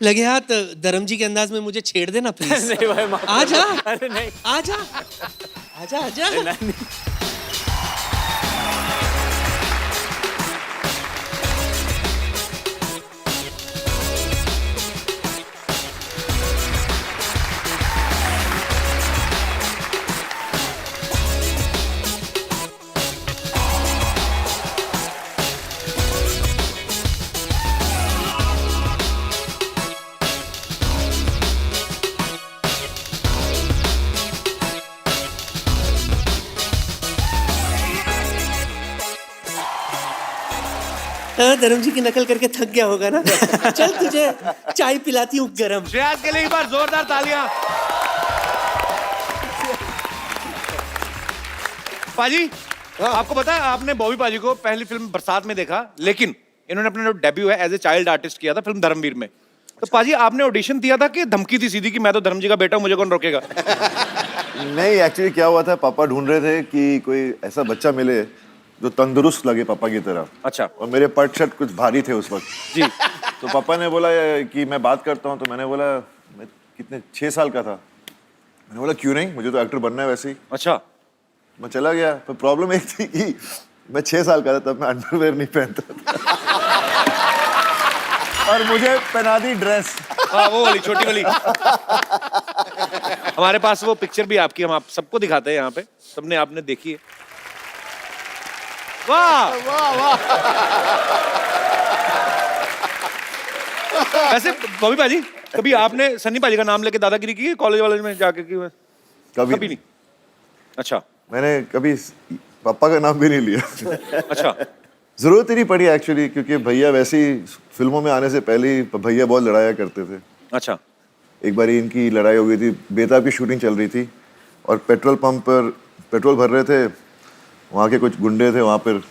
लगे हाथ धर्म जी के अंदाज में मुझे छेड़ देना प्लीज। नहीं भाई, माफ आ जा, अरे नहीं। आ जा, आ जा, आ जा। धर्म जी की नकल करके थक गया होगा ना। चल तुझे चाय पिलाती हूँ गरम। श्रेयास के लिए एक बार जोरदार तालियां। पाजी, आपको पता है आपने बॉबी पाजी को पहली फिल्म बरसात में देखा, लेकिन इन्होंने अपना जो डेब्यू है एज ए चाइल्ड आर्टिस्ट किया था फिल्म धर्मवीर में। तो पाजी आपने ऑडिशन दिया था कि धमकी थी सीधी कि मैं तो धर्म जी का बेटा हूं, मुझे कौन रोकेगा? नहीं, एक्चुअली क्या हुआ था, पापा ढूंढ रहे थे कि कोई ऐसा बच्चा मिले जो तंदुरुस्त लगे पापा की तरह। अच्छा। और मेरे पट शर्ट कुछ भारी थे उस वक्त जी। तो पापा ने बोला कि मैं बात करता हूँ। तो मैंने बोला, मैं कितने 6 साल का था। मैंने बोला क्यों नहीं, मुझे तो एक्टर बनना है वैसे ही। अच्छा। मैं चला गया। तो प्रॉब्लम एक थी कि मैं 6 साल का था, तब मैं अंडरवेयर नहीं पहनता था। और मुझे पहना दी ड्रेस। हाँ, वो वाली छोटी वाली। हमारे पास वो पिक्चर भी आपकी, हम आप सबको दिखाते हैं यहाँ पे, सबने आपने देखी है। वाह वाह वाह। वैसे बॉबी पाजी, कभी आपने सन्नी पाजी का नाम लेके दादागिरी की कॉलेज वाले में जाके की? कभी नहीं। अच्छा। मैंने कभी पापा का नाम भी नहीं लिया। अच्छा। जरूरत ही नहीं पड़ी एक्चुअली, क्योंकि भैया वैसे ही फिल्मों में आने से पहले ही भैया बहुत लड़ाया करते थे। अच्छा। एक बार इनकी लड़ाई हो गई थी, बेताब की शूटिंग चल रही थी और पेट्रोल पंप पर पेट्रोल भर रहे थे। वहाँ के कुछ गुंडे थे, वहाँ पर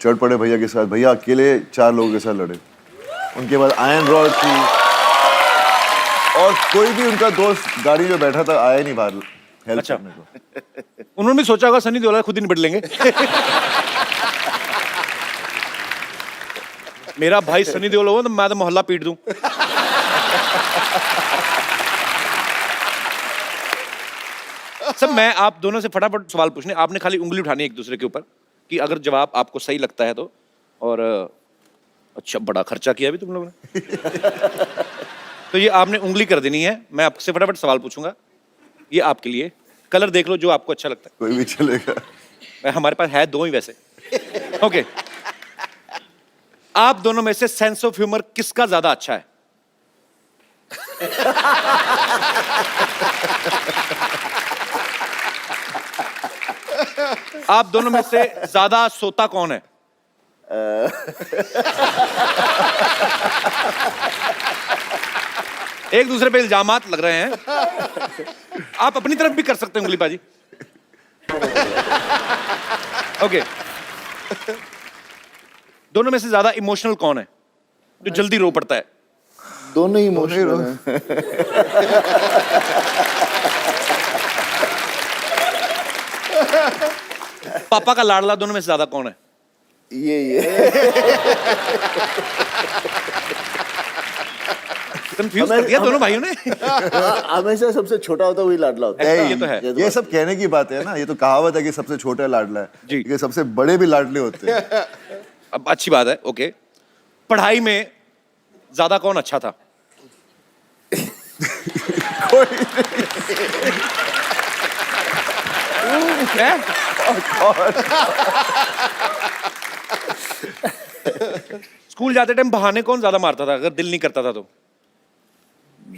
चढ़ पड़े भैया के साथ। भैया अकेले 4 लोगों के साथ लड़े। उनके बाद आयरन रॉड थी और कोई भी उनका दोस्त गाड़ी में बैठा था आया नहीं बाहर हेल्प अच्छा। करने को। उन्होंने भी सोचा होगा सनी देओल खुद ही निपट लेंगे। मेरा भाई सनी देओल हो तो मैं तो मोहल्ला पीट दूं। सब मैं आप दोनों से फटाफट सवाल पूछने, आपने खाली उंगली उठानी एक दूसरे के ऊपर कि अगर जवाब आपको सही लगता है तो। और अच्छा, बड़ा खर्चा किया अभी तुम लोगों ने। तो ये आपने उंगली कर देनी है। मैं आपसे फटाफट सवाल पूछूंगा, ये आपके लिए। कलर देख लो जो आपको अच्छा लगता है। कोई भी चलेगा। हमारे पास है 2 ही वैसे। ओके। आप दोनों में से सेंस ऑफ ह्यूमर किसका ज्यादा अच्छा है? आप दोनों में से ज्यादा सोता कौन है? एक दूसरे पे इल्जामात लग रहे हैं। आप अपनी तरफ भी कर सकते हैं उंगली बाजी। ओके। दोनों में से ज्यादा इमोशनल कौन है, जो जल्दी रो पड़ता है? दोनों ही इमोशनल हैं। पापा का लाडला दोनों में से ज्यादा कौन है? ये कंफ्यूज कर दिया दोनों भाइयों ने। हमेशा सबसे छोटा होता है वही लाडला होता है। ये तो है। ये सब कहने की बात है ना, ये तो कहावत है कि सबसे छोटा लाडला है जी। ये सबसे बड़े भी लाडले होते हैं। अब अच्छी बात है। ओके, पढ़ाई में ज्यादा कौन अच्छा था? है? स्कूल जाते टाइम बहाने कौन ज्यादा मारता था, अगर दिल नहीं करता था तो?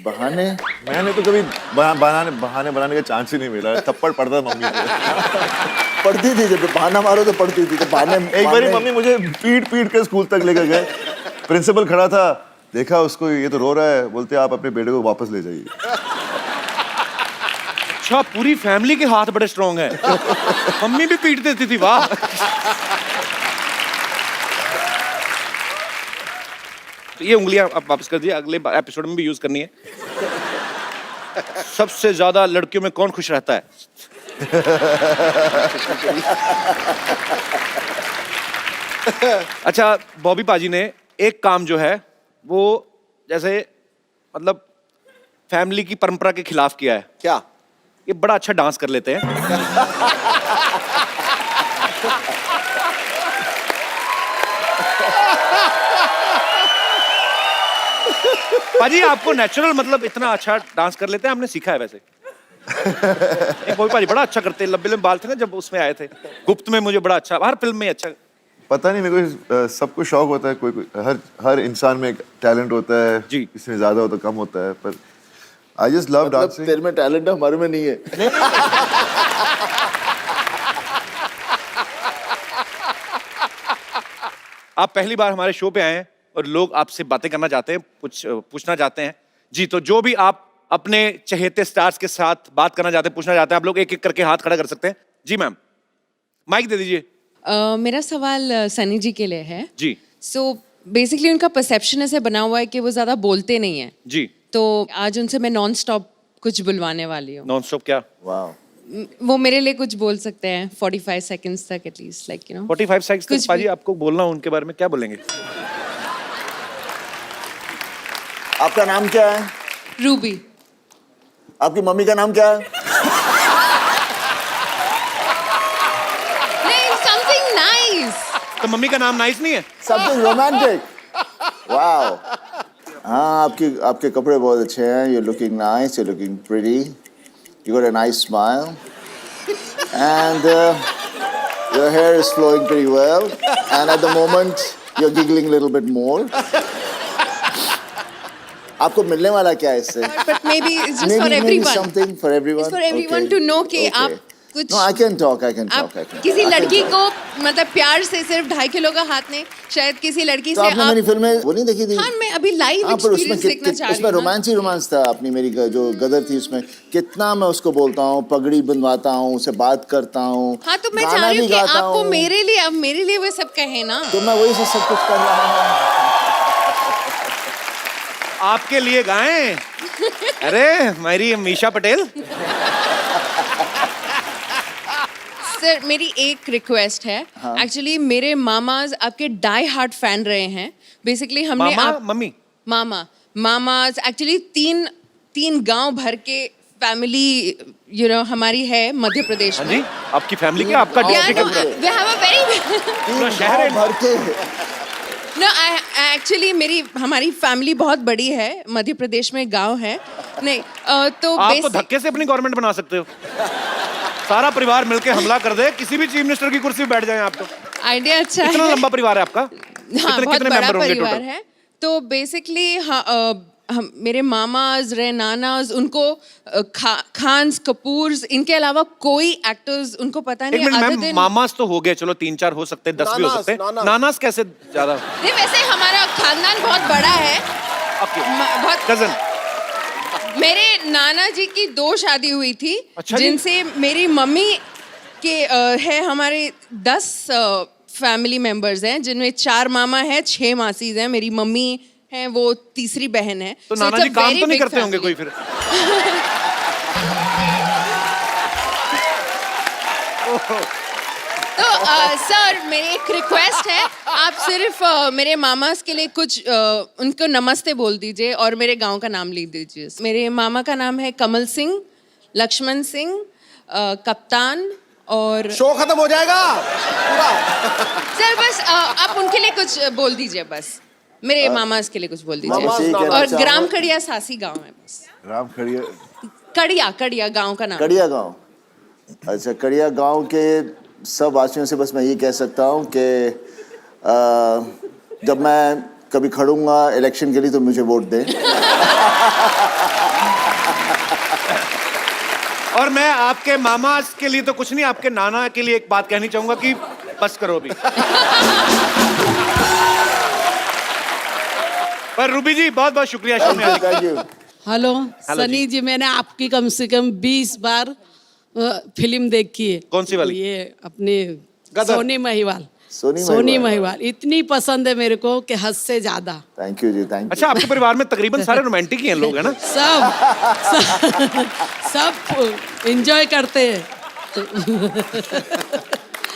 बहाने मैंने तो कभी बहाने बनाने का चांस ही नहीं मिला। थप्पड़ पड़ता मम्मी को। पढ़ती थी, जब बहाना मारो तो पढ़ती थी। तो बहाने एक बारी मम्मी मुझे पीट के स्कूल तक लेकर गए। प्रिंसिपल खड़ा था, देखा उसको, ये तो रो रहा है, बोलते आप अपने बेटे को वापस ले जाइए। अच्छा, पूरी फैमिली के हाथ बड़े स्ट्रॉन्ग हैं। मम्मी भी पीट देती थी, वाह। तो ये उंगलियां आप वापस कर दिए, अगले एपिसोड में भी यूज करनी है। सबसे ज्यादा लड़कियों में कौन खुश रहता है? अच्छा, बॉबी पाजी ने एक काम जो है वो जैसे मतलब फैमिली की परंपरा के खिलाफ किया है। क्या? ये बड़ा अच्छा डांस कर लेते हैं। पाजी, आपको नेचुरल मतलब इतना अच्छा डांस कर लेते हैं, हमने सीखा है वैसे। एक बॉबी पाजी बड़ा अच्छा करते हैं, लंबे लंबे बाल थे ना जब उसमें आए थे, गुप्त में मुझे बड़ा अच्छा, हर फिल्म में अच्छा। पता नहीं, मेरे को सबको शौक होता है, कोई हर इंसान में एक टैलेंट होता है जी। इसमें ज्यादा होता कम होता है, पर आई जस्ट लव डांसिंग। तेरे में टैलेंट है, हमारे में नहीं है। आप पहली बार हमारे शो पे आए हैं और लोग आपसे बातें करना चाहते हैं, कुछ पूछना चाहते हैं जी। तो जो भी आप अपने चहेते स्टार्स के साथ बात करना चाहते हैं, पूछना चाहते हैं, आप लोग एक एक करके हाथ खड़ा कर सकते हैं। जी मैम, माइक दे दीजिए। मेरा सवाल सनी जी के लिए है जी। सो बेसिकली उनका परसेप्शन ऐसे बना हुआ है कि वो ज़्यादा बोलते नहीं हैं। जी। तो आज उनसे मैं नॉन स्टॉप कुछ बुलवाने वाली हूँ। नॉन स्टॉप क्या? वाह। वो मेरे लिए कुछ बोल सकते हैं 45 सेकंड्स तक at least, like you know. 45 seconds कुछ तक पाजी भी। आपको बोलना हो उनके बारे में, क्या बोलेंगे? आपका नाम क्या है? रूबी। आपकी मम्मी का नाम क्या है? नहीं, समथिंग नाइस। तो मम्मी का नाम नाइस नहीं है? Something romantic. Wow. हाँ, आपके कपड़े बहुत अच्छे हैं। You're looking nice. You're looking pretty. You got a nice smile. And your hair is flowing pretty well. And at the moment, you're giggling a little bit more. आपको मिलने वाला क्या है इससे? But maybe it's just for Maybe everyone. something for everyone. It's for everyone Okay. to know कि Okay. आप कुछ No, I can talk. आप किसी लड़की को मतलब प्यार से सिर्फ 2.5 किलो का हाथ नहीं, शायद किसी लड़की तो से आपने मेरी फिल्म में वो नहीं देखी थी? हाँ, मैं अभी लाइव हाँ, पर उसमें एक्सपीरियंस देखना चाह रही उसमें हूँ। रोमांस ही रोमांस था। अपनी मेरी जो गदर थी उसमें कितना मैं उसको बोलता हूँ, पगड़ी बंधवाता हूँ, उसे बात करता हूँ। हाँ, तो मैं गाना चाह रही हूँ भी कि गाता आपको हूँ। मेरे लिए वो सब कहे ना। तो मैं वही से सब कुछ कर रहा हूँ। आपके लिए गाएं? अरे मेरी मीशा पटेल। सर, मेरी एक रिक्वेस्ट है। एक्चुअली मेरे मामाज आपके डाई हार्ट फैन रहे हैं। बेसिकली हमने मामा, मम्मी? मामाज एक्चुअली तीन गांव भर के फैमिली हमारी है मध्य प्रदेश हाँ में। जी, आपकी फैमिली क्या? आपका डिस्ट्रिक्ट है पूरा? We have a very पूरा शहर है? भर के No, एक्चुअली हमारी फैमिली बहुत बड़ी है, मध्य प्रदेश में गांव है। नहीं तो आप तो धक्के से अपनी गवर्नमेंट बना सकते हो। सारा परिवार मिलके हमला कर दे, किसी भी चीफ मिनिस्टर की कुर्सी पे बैठ जाएं आप तो। आइडिया अच्छा कितना है। लंबा परिवार है आपका? हाँ बहुत कितने बड़ा मेंबर होंगे परिवार टोटल? है। तो बेसिकली हम मेरे मामाज रहे, नानाज, उनको खान्स, कपूर्स, इनके अलावा कोई एक्टर्स उनको पता एक नहीं minute other ma'am, than- mama's तो हो गए, चलो 3-4 हो सकते हैं, 10 भी हो नानास, सकते हैं। नानास। नानास कैसे ज्यादा? नहीं वैसे हमारा खानदान बहुत बड़ा है। बहुत कजन। मेरे नाना जी की 2 शादी हुई थी, अच्छा जी। जिनसे मेरी मम्मी के है हमारे 10 फैमिली मेंबर्स हैं, जिनमें 4 मामा है, 6 मासीज हैं, मेरी मम्मी है, वो तीसरी बहन है। तो So Nana it's ji a काम very तो नहीं big करते होंगे family. कोई फिर? तो सर मेरी एक रिक्वेस्ट है, आप सिर्फ मेरे मामास के लिए कुछ उनको नमस्ते बोल दीजिए और मेरे गांव का नाम लिख दीजिए। मेरे मामा का नाम है कमल सिंह, लक्ष्मण सिंह, कप्तान और शो खत्म हो जाएगा पूरा। सर बस आप उनके लिए कुछ बोल दीजिए, बस मेरे मामास के लिए कुछ बोल मामास दीजिए। नाम और अच्छा ग्राम कड़िया सासी गांव है बस। राम खड़िया कड़िया कड़िया गांव का नाम। कड़िया गांव। अच्छा, कड़िया गांव के सब वासियों से बस मैं ये कह सकता हूँ कि जब मैं कभी खड़ूंगा इलेक्शन के लिए तो मुझे वोट दें। और मैं आपके मामा के लिए तो कुछ नहीं, आपके नाना के लिए एक बात कहनी चाहूंगा कि बस करो अभी। पर रूबी जी बहुत बहुत शुक्रिया शो में आने के लिए। Thank you. Hello hello Sunny ji, मैंने आपकी कम से कम 20 बार फिल्म देखी है। कौन सी वाली? ये अपनी गदर। सोनी महिवाल। सोनी सोनी महिवाल। महिवाल इतनी पसंद है मेरे को कि हद से ज्यादा। थैंक यू जी, थैंक यू। अच्छा, आपके परिवार में तकरीबन सारे रोमांटिक ही हैं लोग, है ना? सब एंजॉय करते हैं।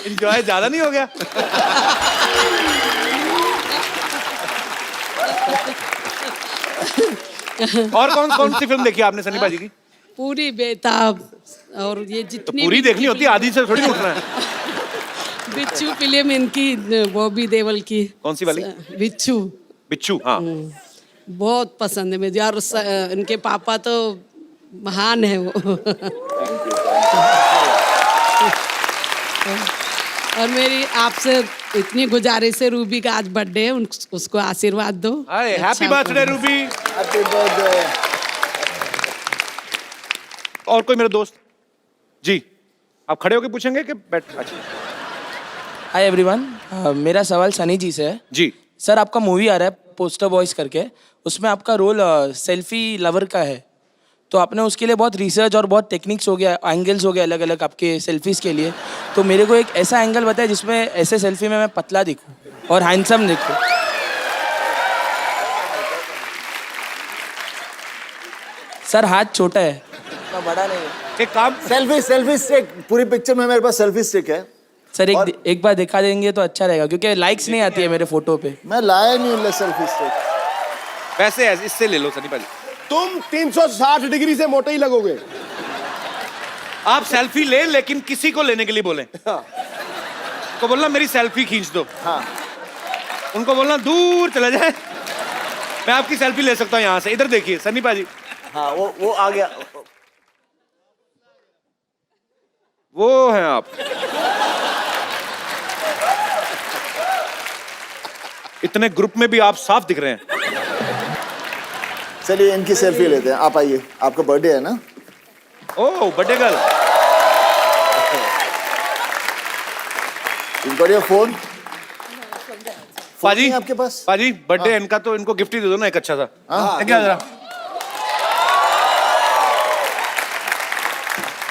एंजॉय ज्यादा नहीं हो गया? और कौन कौन सी फिल्म देखी आपने सनी बाजी की? पूरी बेताब और ये तो जितनी पूरी भी देखनी होती है, आधी से थोड़ी उठना है। बिच्छू फिल्म इनकी, बॉबी देओल की। कौन सी वाली? बिच्छू। बिच्छू, हाँ। बहुत पसंद है मुझे, और इनके पापा तो महान है वो। और मेरी आपसे इतनी गुजारिश है, रूबी का आज बर्थडे है, उसको आशीर्वाद दो। अरे हैप्पी अच्छा बर्थडे रूबी। Happy birthday. और कोई मेरे दोस्त? जी, आप खड़े होके पूछेंगे कि बैठ? अच्छा हाय एवरीवन, मेरा सवाल सनी जी से है। जी सर, आपका मूवी आ रहा है पोस्टर बॉयज करके, उसमें आपका रोल सेल्फी लवर का है, तो आपने उसके लिए बहुत रिसर्च और बहुत टेक्निक्स हो गया, एंगल्स हो गए अलग अलग आपके सेल्फीज के लिए, तो मेरे को एक ऐसा एंगल बताए जिसमें ऐसे सेल्फी में मैं पतला दिखूं और हैंडसम दिखूं। सर हाथ छोटा है, इतना बड़ा नहीं है। एक काम, सेल्फी स्टिक, पूरी पिक्चर में मेरे पास सेल्फी स्टिक है। सर एक बार दिखा देंगे तो अच्छा रहेगा, क्योंकि लाइक्स नहीं आती है मेरे फोटो पे। मैं लाया नहीं हूँ सेल्फी स्टिक। वैसे इससे ले लो सनी भाई। तुम 360 डिग्री से मोटे ही लगोगे। आप सेल्फी ले, लेकिन किसी को लेने के लिए बोलें। को बोलना मेरी सेल्फी खींच दो। हाँ। उनको बोलना दूर चले जाए, मैं आपकी सेल्फी ले सकता हूँ यहाँ से। इधर देखिए सनी भाजी। हाँ, वो आ गया। वो हैं आप। इतने ग्रुप में भी आप साफ दिख रहे हैं। चलिए इनकी सेल्फी लेते हैं, आप आइए, आपका बर्थडे है ना? ओह बर्थडे गर्ल। बढ़िया फोन पाजी आपके पास? पाजी बर्थडे इनका, तो इनको गिफ्ट ही दे दो ना एक अच्छा सा। हाँ, क्या जरा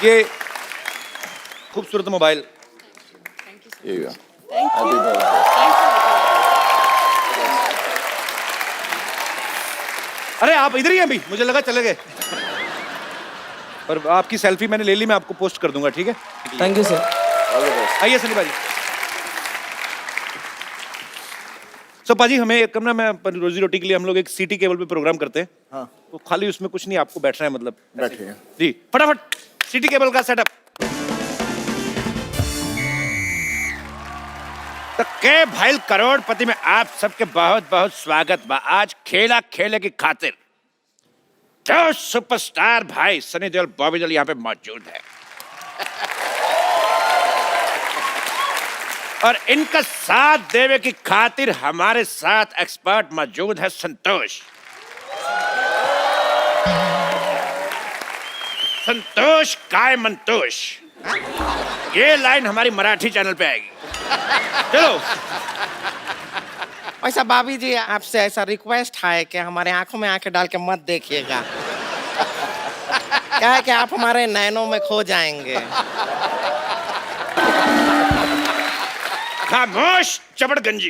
ये खूबसूरत mobile. Here you go. Happy birthday. अरे आप इधर ही हैं अभी, मुझे लगा चले गए। और आपकी सेल्फी मैंने ले ली, मैं आपको पोस्ट कर दूंगा, ठीक है? Thank you sir. आइए सनी भाजी। सो पाजी, हमें एक ना, मैं रोजी रोटी के लिए हम लोग एक सिटी केबल पे प्रोग्राम करते हैं। हाँ। तो खाली उसमें कुछ नहीं, आपको बैठना है, मतलब बैठिए। जी फटाफट सिटी केबल का सेटअप। तो के भाई करोड़पति में आप सबके बहुत बहुत स्वागत बा। आज खेला खेले की खातिर जो सुपरस्टार भाई सनी देओल, बॉबी देओल यहाँ पे मौजूद है। और इनका साथ देवे की खातिर हमारे साथ एक्सपर्ट मौजूद है संतोष। संतोष काय मंतोष, ये लाइन हमारी मराठी चैनल पे आएगी। चलो। वैसा भाभी जी आपसे ऐसा रिक्वेस्ट है कि हमारे आंखों में आंखें डाल के मत देखिएगा, क्या है कि आप हमारे नैनों में खो जाएंगे। खामोश चपड़गंजी,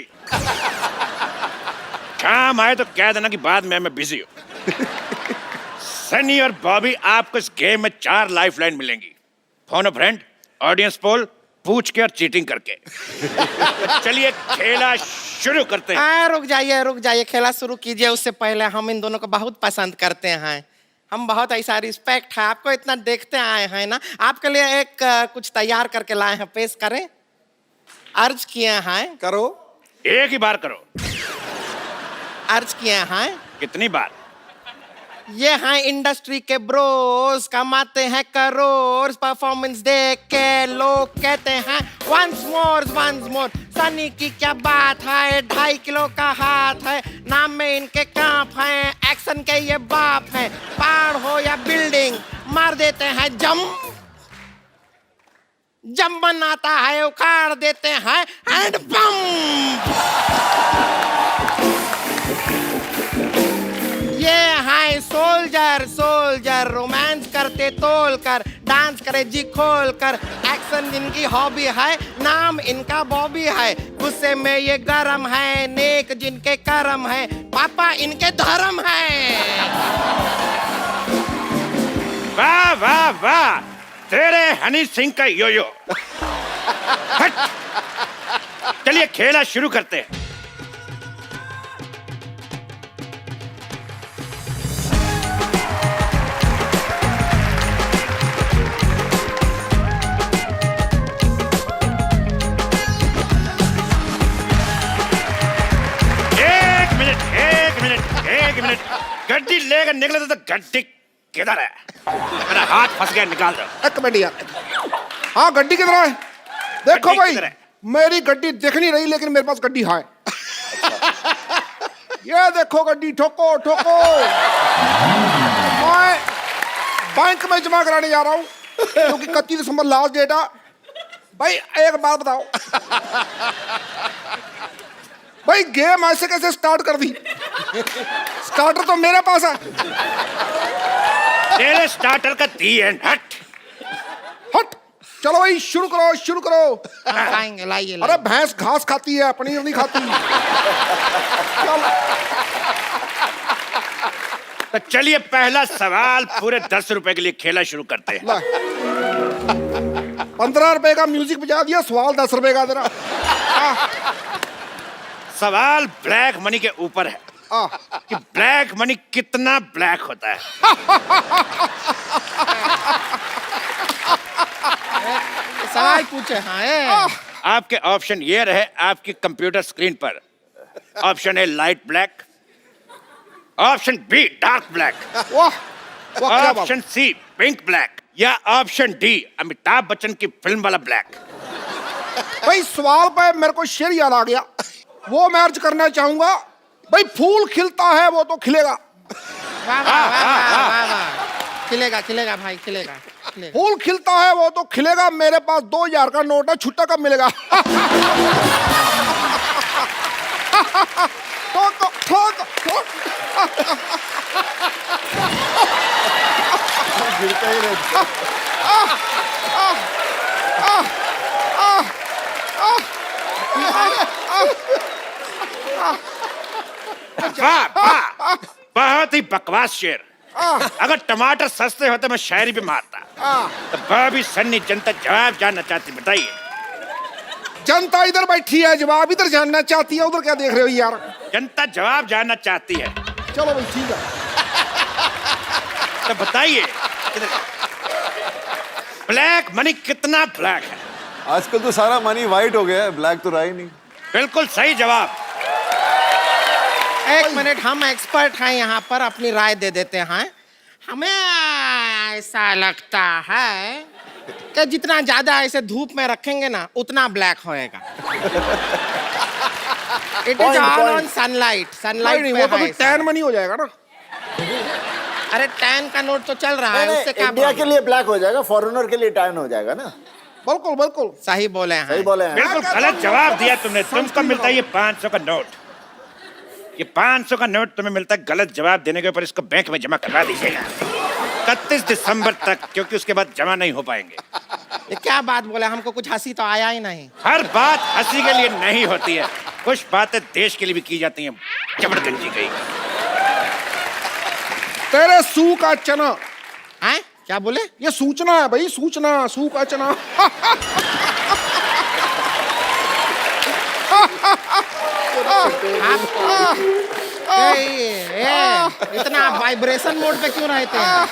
काम आए तो कह देना कि बाद में मैं बिजी हूं। सनी और बॉबी, आपको इस गेम में 4 लाइफलाइन मिलेंगी। फोन अ फ्रेंड, ऑडियंस पोल, पूछ के और चीटिंग करके। तो चलिए खेला शुरू करते हैं। रुक जाइए, खेला शुरू कीजिए। उससे पहले हम इन दोनों को बहुत पसंद करते हैं, हम बहुत ऐसा रिस्पेक्ट है, आपको इतना देखते आए हैं ना। आपके लिए एक कुछ तैयार करके लाए हैं, पेश करें। अर्ज किए हैं। करो। एक ही बार करो। अर्ज किए हैं। कितनी बार? ये हैं इंडस्ट्री के ब्रोस, कमाते हैं करोड़, परफॉर्मेंस देख के लोग कहते हैं वंस मोर। सनी की क्या बात है, 2.5 किलो का हाथ है, नाम में इनके कांप हैं, एक्शन के ये बाप हैं। पहाड़ हो या बिल्डिंग, मार देते हैं जम बनाता है, उखाड़ देते हैं हैंड पंप। ये है सोल्जर, रोमांस करते तोल कर, डांस करे जी खोल कर, एक्शन जिनकी हॉबी है, नाम इनका बॉबी है। गुस्से में ये गरम है, नेक जिनके करम है, पापा इनके धर्म है। वाह वाह वाह, तेरे हनी सिंह का योयो। हट। चलिए खेला शुरू करते हैं। एक मिनट, गड्डी लेकर निकले तो गड्डी किधर है? मेरा हाथ फंस गया, निकाल दो। एक मिनट यार, हाँ गड्डी किधर है? देखो भाई, मेरी गड्डी दिख नहीं रही लेकिन मेरे पास गड्डी है। ये देखो गड्डी, ठोको। मैं बैंक में जमा कराने जा रहा हूँ क्योंकि 31 दिसंबर लास्ट डेट है। भाई एक बात बताओ, भाई गेम ऐसे कैसे स्टार्ट कर दी? स्टार्टर तो मेरे पास है। तेरे स्टार्टर का दी एंड हट। चलो भाई शुरू करो। लाइए। अरे भैंस घास खाती है, पनीर नहीं खाती। तो चलिए पहला सवाल पूरे 10 रुपए के लिए खेला शुरू करते हैं। 15 रुपए का म्यूजिक बजा दिया, सवाल 10 रुपए का तेरा। सवाल ब्लैक मनी के ऊपर है कि ब्लैक मनी कितना ब्लैक होता है। सवाल पूछे हाँ। आपके ऑप्शन ये रहे आपकी कंप्यूटर स्क्रीन पर। Option A light black, option B dark black, option C pink black, या ऑप्शन डी अमिताभ बच्चन की फिल्म वाला ब्लैक। भाई सवाल पे मेरे को शेर याद आ गया, वो मैं अर्ज करना चाहूंगा। भाई फूल खिलता है वो तो खिलेगा। खिलेगा भाई, खिलेगा। फूल खिलता है वो तो खिलेगा, मेरे पास 2000 का नोट है, छुट्टा कब मिलेगा? ठोक। गिरता ही रहता। वाह, बहुत ही बकवास शेर। अगर टमाटर सस्ते होते मैं शायरी भी मारता। तो भाभी सन्नी जनता जवाब जानना चाहती, बताइए। जनता इधर बैठी है, जवाब इधर जानना चाहती है, उधर क्या देख रहे हो यार? जनता जवाब जानना चाहती है। चलो भाई ठीक है, तो बताइए ब्लैक मनी कितना ब्लैक है? आजकल तो सारा मनी वाइट हो गया है, ब्लैक तो रहा ही नहीं। बिल्कुल सही जवाब। एक मिनट, हम एक्सपर्ट हैं यहाँ पर, अपनी राय दे देते हैं। हमें ऐसा लगता है कि जितना ज्यादा ऐसे धूप में रखेंगे ना उतना ब्लैक होएगा। It is all on sunlight, sunlight नहीं, वो तो फिर टैन मनी हो जाएगा ना। अरे टैन का नोट तो चल रहा है, उससे क्या इंडिया के लिए ब्लैक हो जाएगा, फॉरेनर के लिए टैन हो जाएगा ना। बिल्कुल बिल्कुल सही बोले हैं। सही बोले हैं। बिल्कुल गलत जवाब दिया तुमने। तुमको मिलता है ये 500 का नोट। ये 500 का नोट तुम्हें मिलता है गलत जवाब देने के ऊपर। इसको बैंक में जमा करवा दीजिएगा 31 दिसंबर तक, क्योंकि उसके बाद जमा नहीं हो पाएंगे। ये क्या बात बोले, हमको कुछ हंसी तो आया ही नहीं। हर बात हंसी के लिए नहीं होती है, कुछ बातें देश के लिए भी की जाती हैं। जबरगंजी गई। तेरे सू का चना। हैं? क्या बोले? ये सूचना है भाई, सूचना, सू का चना। इतना वाइब्रेशन मोड पे क्यों रहते हैं?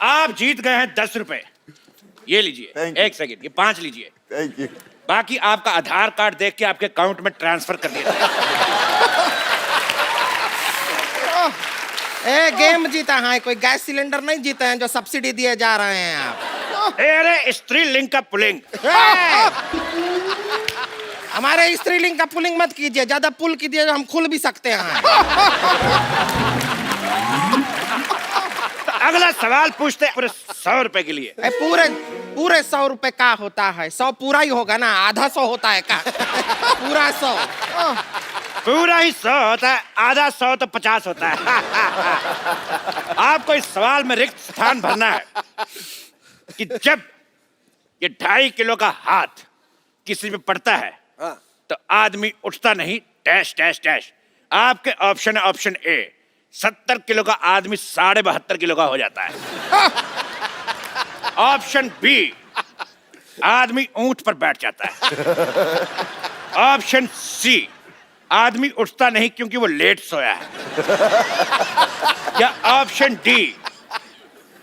आप जीत गए हैं 10 रुपए। ये लीजिए। एक सेकंड, ये 5 लीजिए। Thank you. बाकी आपका आधार कार्ड देख के आपके अकाउंट में ट्रांसफर कर दिया ए, गेम जीता है, कोई गैस सिलेंडर नहीं जीते हैं जो सब्सिडी दिए जा रहे हैं आप। अरे स्त्रीलिंग का पुलिंग। हमारे स्त्रीलिंग का पुलिंग मत कीजिए, ज्यादा पुल कीजिए हम खुल भी सकते हैं। अगला सवाल पूछते हैं पूरे 100 रुपए के लिए। पूरे 100 रुपए का होता है? 100 पूरा ही होगा ना, आधा 100 होता है का? पूरा 100। पूरा ही 100 होता है, आधा 100 तो 50 होता है। आपको इस सवाल में रिक्त स्थान भरना है कि जब ये 2.5 किलो का हाथ किसी पे पड़ता है तो आदमी उठता नहीं, डैश डैश डैश। आपके ऑप्शन है ऑप्शन ए, 70 किलो का आदमी 72.5 किलो का हो जाता है। ऑप्शन बी, आदमी ऊंट पर बैठ जाता है। ऑप्शन सी, आदमी उठता नहीं क्योंकि वो लेट सोया है। या ऑप्शन डी,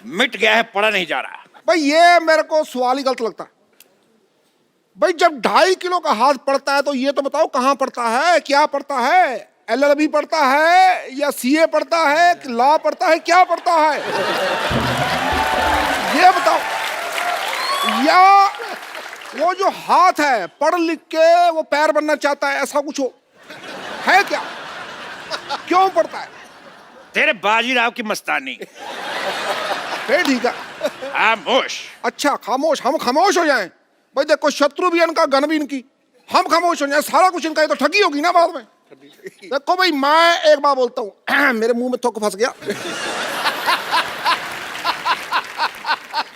मिट गया है, पड़ा नहीं जा रहा। भाई ये मेरे को सवाल ही गलत लगता है। भाई जब 2.5 किलो का हाथ पड़ता है तो ये तो बताओ कहाँ पड़ता है, क्या पड़ता है? LLB पड़ता है या CA पड़ता है, लॉ पड़ता है, क्या पड़ता है? ये बताओ। या वो जो हाथ है पढ़ लिख के वो पैर बनना चाहता है, ऐसा कुछ हो है क्या? क्यों पड़ता है? तेरे बाजीराव की मस्तानी। फिर ठीक है, खामोश। अच्छा खामोश, हम खामोश हो जाएं? भाई देखो, शत्रु भी इनका, गन भी इनकी, हम खामोश हो जाएं, सारा कुछ इनका, ये तो ठगी होगी ना बाद में। देखो भाई, मैं एक बार बोलता हूँ, मेरे मुंह में थोक फंस गया।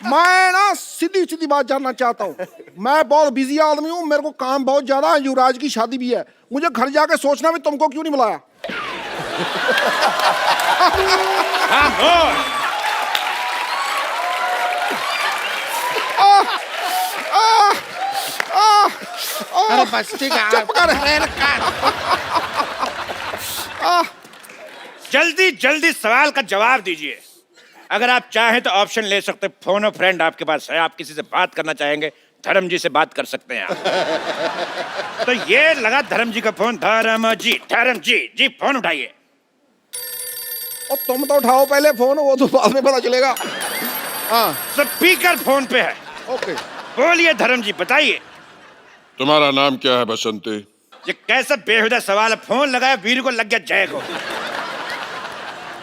मैं ना सीधी सीधी बात जानना चाहता हूँ। मैं बहुत बिजी आदमी हूँ, मेरे को काम बहुत ज्यादा है, युवराज की शादी भी है, मुझे घर जाके सोचना भी तुमको क्यों नहीं बुलाया। अरे बस ठीक है, चुप कर। जल्दी जल्दी सवाल का जवाब दीजिए। अगर आप चाहें तो ऑप्शन ले सकते हैं, फोन फ्रेंड आपके पास है, आप किसी से बात करना चाहेंगे, धर्म जी से बात कर सकते हैं आप। तो ये लगा धर्म जी का फोन। धर्म जी फोन उठाइए। और तुम तो उठाओ पहले फोन, वो तो बाद में पता चलेगा। हाँ, स्पीकर फोन पे है। ओके, बोलिए धर्म जी, बताइए। तुम्हारा नाम क्या है बसंती? ये कैसा बेहुदा सवाल है? फोन लगाया, वीर को लग गया जय को।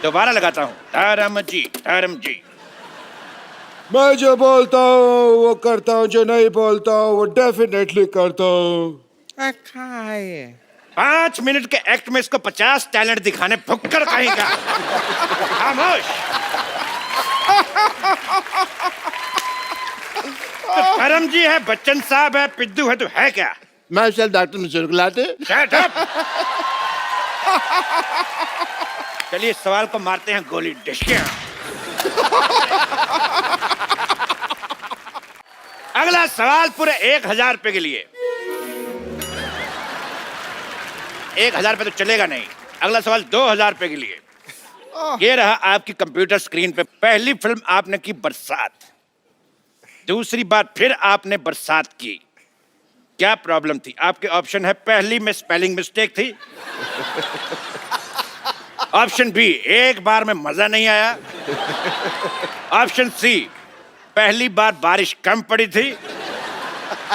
दोबारा लगाता हूँ। धर्म जी। मैं जो बोलता हूँ वो करता हूँ, जो नहीं बोलता हूँ वो डेफिनेटली करता हूँ। 5 मिनट के एक्ट में इसको 50 टैलेंट दिखाने, भुक्कर कहीं का। खामोश। तो धर्म जी है, बच्चन साहब है, पिद्दू है, तो है क्या? मैं चल डॉक्टर मिश्र को लाते। Shut up! चलिए इस सवाल को मारते हैं गोली। डिशके। अगला सवाल पूरे 1000 रुपए के लिए। 1000 रुपए तो चलेगा नहीं। अगला सवाल 2000 रुपए के लिए। ये रहा आपकी कंप्यूटर स्क्रीन पे। पहली फिल्म आपने की बरसात, दूसरी बार फिर आपने बरसात की, क्या प्रॉब्लम थी? आपके ऑप्शन है, पहली में स्पेलिंग मिस्टेक थी, ऑप्शन बी, एक बार में मजा नहीं आया। ऑप्शन सी, पहली बार बारिश कम पड़ी थी।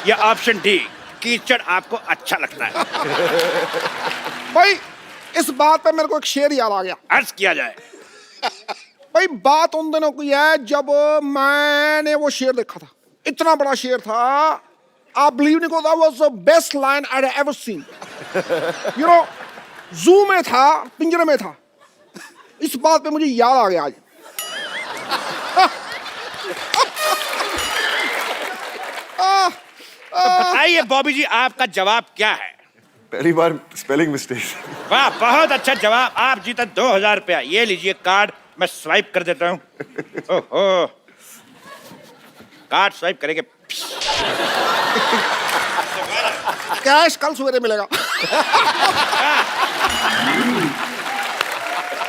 या ऑप्शन डी, कीचड़ आपको अच्छा लगता है। भाई इस बात पे मेरे को एक शेर याद आ गया। अर्ज किया जाए। भाई बात उन दिनों की है जब मैंने वो शेर देखा था, इतना बड़ा शेर था, आप बिलीव नहीं करो, was the best line I have ever seen. You know, जू में था, पिंजरे में था। इस बात पे मुझे याद आ गया आज। तो बताइए बॉबी जी, आपका जवाब क्या है? पहली बार स्पेलिंग मिस्टेक। वाह, बहुत अच्छा जवाब। आप जीता 2000 रुपया। ये लीजिए कार्ड, मैं स्वाइप कर देता हूँ। ओहो, कार्ड स्वाइप करेंगे। कैश कल सवेरे मिलेगा।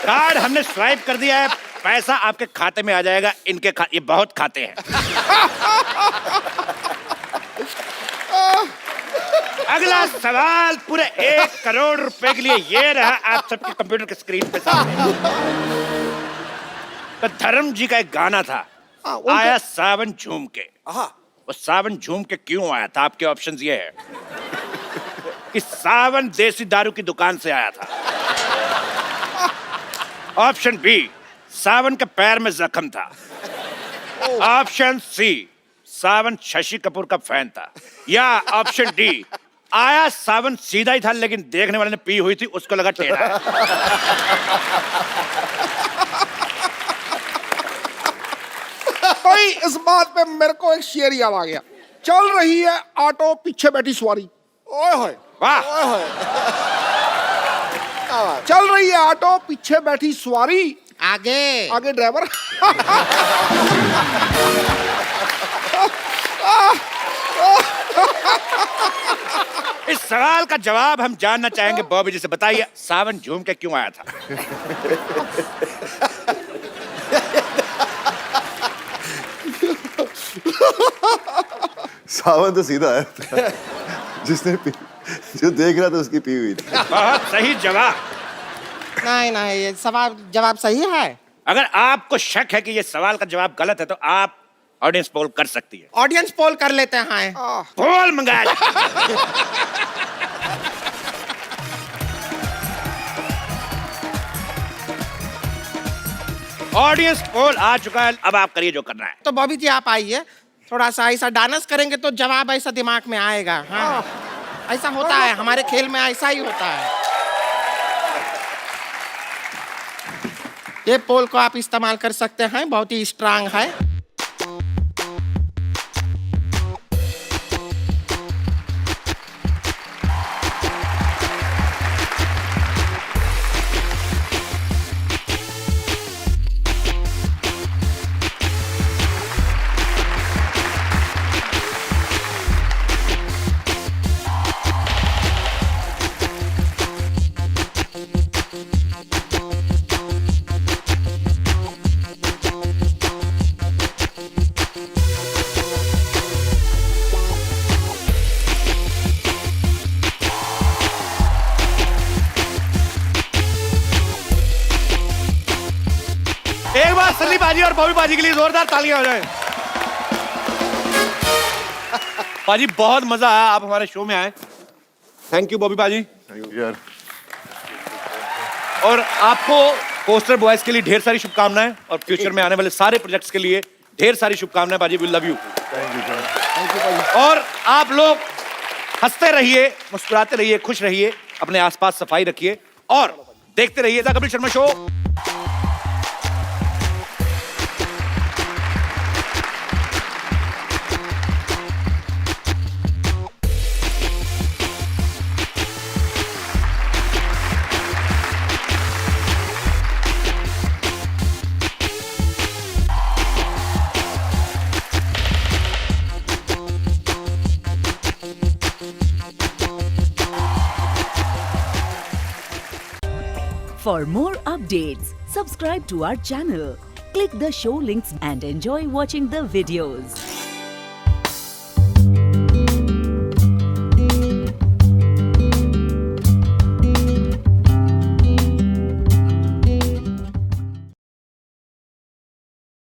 कार्ड हमने स्वाइप कर दिया है, पैसा आपके खाते में आ जाएगा। इनके ये बहुत खाते हैं। अगला सवाल पूरे 1 करोड़ रुपए के लिए ये रहा आप सबके कंप्यूटर के स्क्रीन पे सामने। तो धर्म जी का एक गाना था, आया सावन झूम के। वो सावन झूम के क्यों आया था? आपके ऑप्शंस ये है कि सावन देसी दारू की दुकान से आया था। ऑप्शन बी, सावन के पैर में जख्म था। ऑप्शन सी, सावन शशि कपूर का फैन था। या ऑप्शन डी, आया सावन सीधा ही था लेकिन देखने वाले ने पी हुई थी, उसको लगा टेढ़ा है। भाई इस बात पे मेरे को एक शेर याद आ गया। चल रही है ऑटो, पीछे बैठी सवारी। ओए होए, वाह। ओए होए। चल रही है ऑटो, पीछे बैठी सवारी, आगे ड्राइवर। इस सवाल का जवाब हम जानना चाहेंगे बॉबी जी से। बताइए, सावन झूम के क्यों आया था? सावन तो सीधा है। जो देख रहा था उसकी पी हुई थी। बहुत सही जवाब। नहीं, ये सवाल जवाब सही है। अगर आपको शक है कि ये सवाल का जवाब गलत है तो आप ऑडियंस पोल कर सकती है। ऑडियंस पोल कर लेते हैं। पोल मंगाया। ऑडियंस पोल आ चुका है, अब आप करिए जो करना है। तो बॉबी जी आप आइए, थोड़ा सा ऐसा डांस करेंगे तो जवाब ऐसा दिमाग में आएगा। हाँ, ऐसा होता है हमारे खेल में, ऐसा ही होता है। ये पोल को आप इस्तेमाल कर सकते हैं, बहुत ही स्ट्रांग है। एक बार सनी बाजी और बॉबी बाजी के लिए जोरदार तालियां हो जाए। बाजी बहुत मजा आया, आप हमारे शो में आए। थैंक यू बॉबी बाजी। यार, और आपको पोस्टर बॉयज के लिए ढेर सारी शुभकामनाएं और फ्यूचर में आने वाले सारे प्रोजेक्ट्स के लिए ढेर सारी शुभकामनाएं। बाजी, वी लव यू। और आप लोग हंसते रहिए, मुस्कुराते रहिए, खुश रहिए, अपने आसपास सफाई रखिए और देखते रहिए the Kapil Sharma show. For more updates, subscribe to our channel, click the show links and enjoy watching the videos.